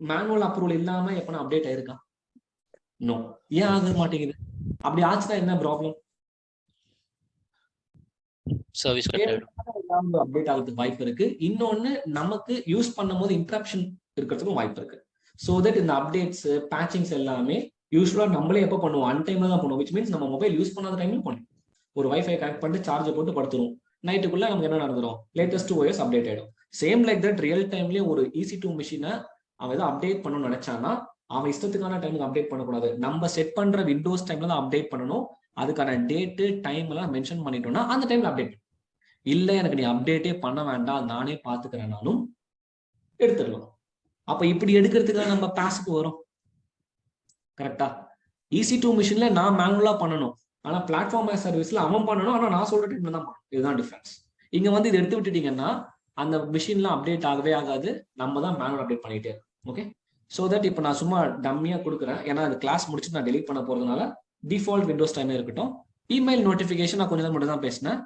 Speaker 1: மேனுவல் அப்ரூவல் இல்லாம எப்பனா அப்டேட் ஆயிருக்கா? நோ. ஏன் ஆக மாட்டேங்குது? அப்படி ஆச்சுன்னா என்ன ப்ராப்ளம்?
Speaker 3: சர்வீஸ் கட் ஆயிடும்.
Speaker 1: அப்டேட் ஆகிறதுக்கு வாய்ப்பு இருக்கு. இன்னொன்னு, நமக்கு யூஸ் பண்ணும்போது இன்டரப்ஷன் இருக்கிறதுக்கும் வாய்ப்பு இருக்கு. சோ தட் இந்த அப்டேட்ஸ் பேட்சிங்ஸ் எல்லாமே யூஸ்வலா நம்மளே எப்போ பண்ணுவோம்? அன்டைம்ல தான் பண்ணுவோம். விச் மீன்ஸ் நம்ம மொபைல் யூஸ் பண்ணாத டைம்ல பண்ணுவோம். ஒரு வைஃபை கனெக்ட் பண்ணிட்டு சார்ஜ் போட்டு படுத்துரும். நைட்டுக்குள்ள நமக்கு என்ன நடந்துரும்? லேட்டஸ்ட் OS அப்டேட் ஆயிடும். சேம் லைக் தட் ரியல் டைம்லயே ஒரு EC2 மிஷினை அவன் ஏதோ அப்டேட் பண்ணணும்னு நினைச்சானா அவன் இஷ்டத்துக்கான டைமுக்கு அப்டேட் பண்ணக்கூடாது. நம்ம செட் பண்ற விண்டோஸ் டைம்ல தான் அப்டேட் பண்ணணும். அதுக்கான டேட்டு டைம் எல்லாம் மென்ஷன் பண்ணிட்டோம்னா அந்த டைம்ல அப்டேட். இல்ல எனக்கு நீ அப்டேட்டே பண்ண வேண்டாம், நானே பாத்துக்கிறேனாலும் எடுத்துடலாம். அப்ப இப்படி எடுக்கிறதுக்காக நம்ம பாஸுக்கு வரும். கரெக்டா? EC2 மிஷின்ல நான் மேனுவலா பண்ணணும், ஆனா பிளாட்ஃபார்ம் ஆஸ் சர்வீஸ்ல அவன் பண்ணணும், ஆனா நான் சொல்ற டைம்ல தான் பண்ணணும். இதுதான் டிஃபரன்ஸ். இங்க வந்து இதை எடுத்து விட்டுட்டீங்கன்னா அந்த மிஷின்லாம் அப்டேட் ஆகவே ஆகாது. நம்ம தான் மேனுவல் அப்டேட் பண்ணிட்டே இருக்கோம். ஓகே. ஸோ தட் இப்போ நான் சும்மா டம்மியா கொடுக்குறேன், ஏன்னா அது கிளாஸ் முடிச்சு நான் டெலிட் பண்ண போறதுனால டிஃபால்ட் விண்டோஸ் டைமே இருக்கட்டும். இமெயில் நோட்டிஃபிகேஷன் நான் கொஞ்சம் நேரம் மட்டும் தான் பேசினேன்.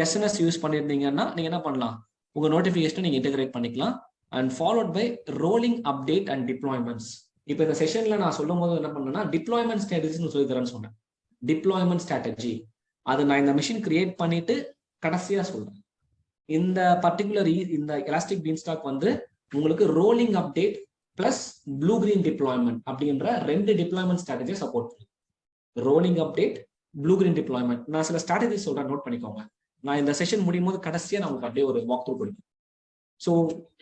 Speaker 1: SMS யூஸ் பண்ணியிருந்தீங்கன்னா நீங்க என்ன பண்ணலாம்? உங்க நோட்டிஃபிகேஷனை நீங்க இன்டெகிரேட் பண்ணிக்கலாம். And followed by rolling update and deployments. இப்போ இந்த செஷன்ல நான் சொல்லும் போது என்ன பண்ணேன்னா டிப்ளாய்மெண்ட் ஸ்ட்ராட்டஜின்னு சொல்லி தரேன்னு சொன்னேன். டிப்ளாய்மெண்ட் ஸ்ட்ராட்டஜி அது நான் இந்த மிஷின் கிரியேட் பண்ணிட்டு கடைசியா சொல்றேன். இந்த பர்டிகுலர் இந்த எலாஸ்டிக் பீன்ஸ்டாக் வந்து உங்களுக்கு rolling update plus blue green deployment அப்படின்ற 2 டிப்ளாய்மெண்ட் ஸ்ட்ராட்டஜியை சப்போர்ட் பண்ணும். Rolling update, blue green deployment. நான் சில ஸ்ட்ராட்டஜி சொல்றேன், நோட் பண்ணிக்கோங்க. நான் இந்த செஷன் முடியும் போது கடைசியா நான் உங்களுக்கு அப்படியே ஒரு வாக் த்ரூ கொடுப்பேன். So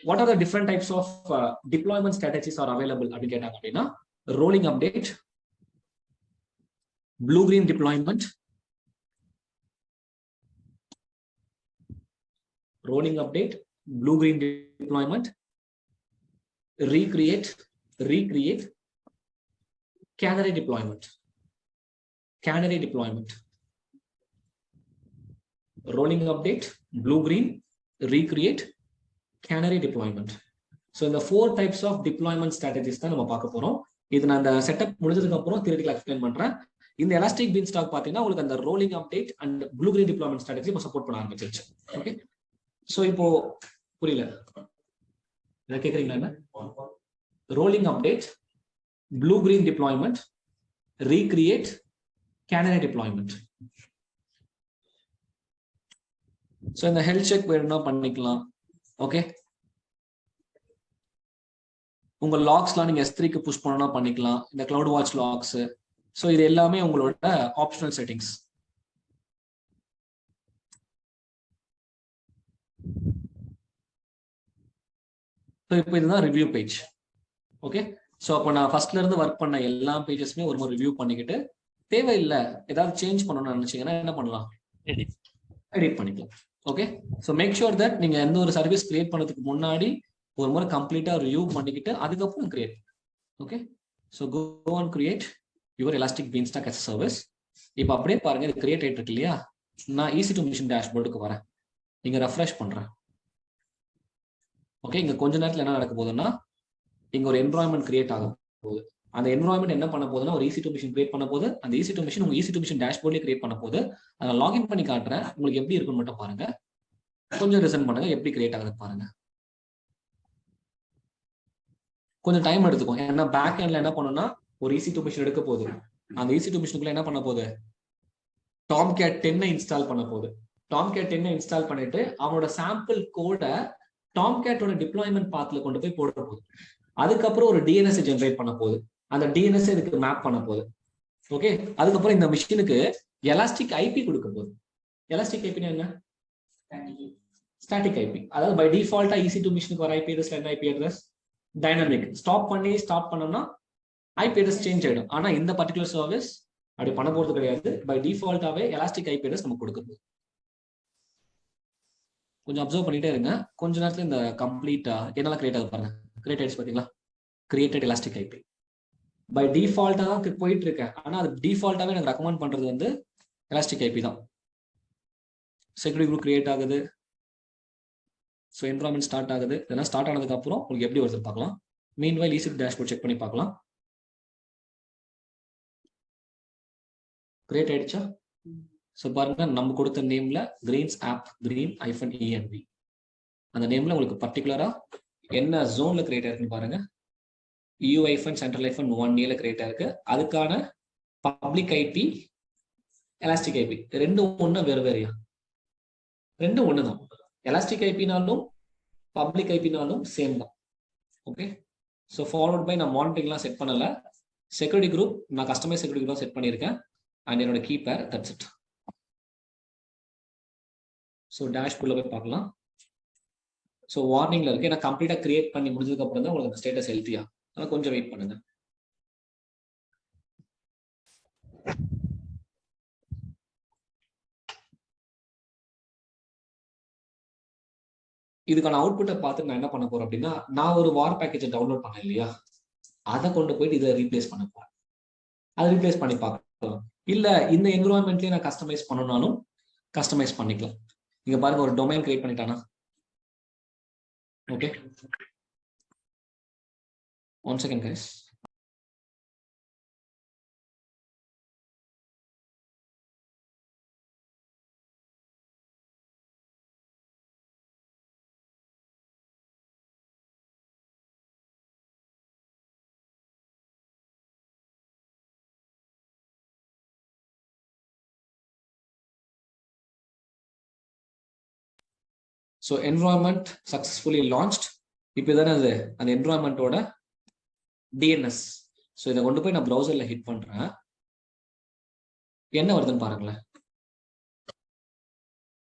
Speaker 1: what are the different types of deployment strategies are available அப்படின்னு கேட்டாங்க அப்படின்னா, rolling update, blue green deployment, rolling update, blue green deployment, recreate, canary deployment, rolling update, blue green, recreate, canary deployment. So இந்த 4 types of deployment strategies தான் நம்ம பார்க்க போறோம். இது நான் அந்த செட்டப் முடிஞ்சதுக்கு அப்புறம் தியரிட்டிக்கலா எக்ஸ்பிளைன் பண்றேன். இந்த எலாஸ்டிக் பீன்ஸ்டாக் பாத்தீங்கன்னா உங்களுக்கு அந்த rolling update and blue green deployment strategy இப்போ சப்போர்ட் பண்ண ஆரம்பிச்சிருச்சு. ஓகே. சோ இப்போ புரியல இத கேக்குறீங்களா? என்ன rolling update, blue green deployment, recreate, canary deployment. So இந்த ஹெல்த் செக் வேணும்னா பண்ணிக்கலாம். ஓகே. உங்க லாக்ஸ்லாம் நீங்க S3க்கு புஷ் பண்ணனும்னா பண்ணிக்கலாம். இந்த கிளவுட் வாட்ச் லாக்ஸ். சோ இது எல்லாமே உங்களோட ஆப்ஷனல் செட்டிங்ஸ். இப்போ இதுதான் ரிவ்யூ பேஜ். ஓகே. ஸோ அப்போ நான் ஃபர்ஸ்ட்ல இருந்து ஒர்க் பண்ண எல்லா பேஜஸ்மே ஒரு முறை ரிவ்யூ பண்ணிக்கிட்டு தேவையில்லை ஏதாவது சேஞ்ச் பண்ணணும்னு நினைச்சீங்கன்னா என்ன பண்ணலாம்? எடிட் பண்ணிக்கலாம். Okay. So make sure that நீங்க எந்த ஒரு சர்வீஸ் கிரியேட் பண்ணதுக்கு முன்னாடி ஒரு முறை கம்ப்ளீட்டா ரிவ்யூ பண்ணிக்கிட்டு அதுக்கப்புறம் create. Okay. So go and create your elastic beanstalk as a service. இப்போ அப்படியே பாருங்க, இது கிரியேட் ஆயிட்டு இருக்கு இல்லையா? நான் EC2 மிஷின் டேஷ்போர்டுக்கு வரேன், இங்க ரெஃப்ரெஷ் பண்றேன். ஓகே. இங்க கொஞ்ச நேரத்துல என்ன நடக்க போகுதுன்னா இங்க ஒரு என்வரான்மெண்ட் கிரியேட் ஆக போகுது. அந்த என்வரான்மெண்ட் என்ன பண்ண போகுதுன்னா ஒரு EC2 மிஷின் கிரியேட் பண்ண போது அந்த EC2 மிஷின் உங்க EC2 மிஷின் டேஷ்போர்ட்லயே கிரியேட் பண்ண போது அதை லாகின் பண்ணி காட்டுறேன். உங்களுக்கு எப்படி இருக்குன்னு மட்டும் பாருங்க. கொஞ்சம் லிசன் பண்ணுங்க, எப்படி கிரியேட் ஆகுது பாருங்க. கொஞ்சம் டைம் எடுத்துக்கும். ஏன்னா பேக் எண்ட்ல என்ன பண்ணணும்னா ஒரு EC2 மிஷின் எடுக்க போகுது. அந்த EC2 மிஷினுக்குள்ள என்ன பண்ண போகுது? Tomcat 10 இன்ஸ்டால் பண்ண போகுது. Tomcat 10 இன்ஸ்டால் பண்ணிட்டு அவனோட சாம்பிள் கோட Tomcat-ஓட டிப்ளாய்மெண்ட் பாத்ல கொண்டு போய் போட போகுது. அதுக்கப்புறம் ஒரு DNS ஜெனரேட் பண்ண போகுது. அந்த DNS இதுக்கு மேப் பண்ண போகுது. ஓகே. அதுக்கப்புறம் இந்த மிஷினுக்கு எலாஸ்டிக் IP கொடுக்க போகுது. எலாஸ்டிக் ஐபி என்ன? Static IP. அதாவது பை டிஃபால்ட்டா EC2 மிஷினுக்கு வர IP அட்ரஸ் என்ன? IP address dynamic. ஸ்டாப் பண்ணி ஸ்டார்ட் பண்ணோம்னா ஐபி அட்ரஸ் சேஞ்ச் ஆயிடும். ஆனா இந்த பர்டிகுலர் சர்வீஸ் அப்படி பண்ண போறது கிடையாது. பை டிஃபால்ட்டாவே எலாஸ்டிக் ஐபி அட்ரஸ் நம்ம கொடுக்குறது. கொஞ்சம் அப்சர்வ் பண்ணிட்டே இருங்க. கொஞ்ச நேரத்துல இந்த கம்ப்ளீட்டா என்னெல்லாம் கிரியேட் ஆகுது பாருங்க. கிரியேட் ஆயிடுச்சு பாத்தீங்களா? கிரியேட்டட் எலாஸ்டிக் ஐபி பை டிஃபால்ட்டா தான் போயிட்டு இருக்கேன். ஆனா அது டிஃபால்ட்டாவே எனக்கு ரெக்கமெண்ட் பண்றது வந்து எலாஸ்டிக் ஐபி தான். செக்யூரிட்டி குரூப் கிரியேட் ஆகுது. ஸோ என்வரான்மெண்ட் ஸ்டார்ட் ஆகுது. இதெல்லாம் ஸ்டார்ட் ஆனதுக்கு அப்புறம் உங்களுக்கு எப்படி வருது பார்க்கலாம். மீன்வைல் EC2 டேஷ்போர்ட் செக் பண்ணி பார்க்கலாம். கிரியேட் ஆயிடுச்சா? ஸோ பாருங்க, நம்ம கொடுத்த நேம்ல கிரீன்ஸ் ஆப் green-env அந்த நேம்ல உங்களுக்கு பர்டிகுலரா என்ன ஜோன்ல கிரியேட் ஆயிருக்குன்னு பாருங்க. EU-Central-1A கிரியேட் ஆயிருக்கு. அதுக்கான பப்ளிக் ஐபி எலாஸ்டிக் ஐபி ரெண்டும் ஒண்ணு வேறு வேறையா? ரெண்டும் ஒண்ணுதான். எலாஸ்டிக் ஐபினாலும் பப்ளிக் ஐபினாலும் சேம் தான். ஓகே. ஸோ ஃபார்வர்ட் பை நான் மானிட்டரிங்லாம் செட் பண்ணல. செக்யூரிட்டி குரூப் நான் கஸ்டமைஸ் செக்யூரிட்டி குரூப் செட் பண்ணியிருக்கேன். அண்ட் என்னோட கீ பேர், தட்ஸ் இட். ஸோ டேஷ்போர்ட்ல போய் பார்க்கலாம். ஸோ வார்னிங்ல இருக்கு. ஏன்னா கம்ப்ளீட்டா கிரியேட் பண்ணி முடிஞ்சதுக்கு அப்புறம் தான் உங்களுக்கு அந்த ஸ்டேட்டஸ் ஹெல்த்தியா. அதனால கொஞ்சம் வெயிட் பண்ணுங்க. இதுக்கான அவுட்புட்டை பார்த்து நான் என்ன பண்ண போறேன் அப்படின்னா, நான் ஒரு வார் பேக்கேஜை டவுன்லோட் பண்ணேன் இல்லையா, அதை கொண்டு போயிட்டு இதை ரீப்ளேஸ் பண்ண போறேன். அதை ரீப்ளேஸ் பண்ணி பார்க்கலாம். இல்ல இந்த என்விரான்மெண்ட்லயே நான் கஸ்டமைஸ் பண்ணனாலும் கஸ்டமைஸ் பண்ணிக்கலாம். இங்க பாருங்க, ஒரு டொமைன் கிரியேட் பண்ணிட்டானா. Okay, 1 second guys. So environment successfully launched. இப்போ தானே அது அந்த என்விரான்மெண்டோட DNS. ஸோ இதை கொண்டு போய் நான் ப்ரௌசர்ல ஹிட் பண்றேன். என்ன வருதுன்னு பாருங்களேன்.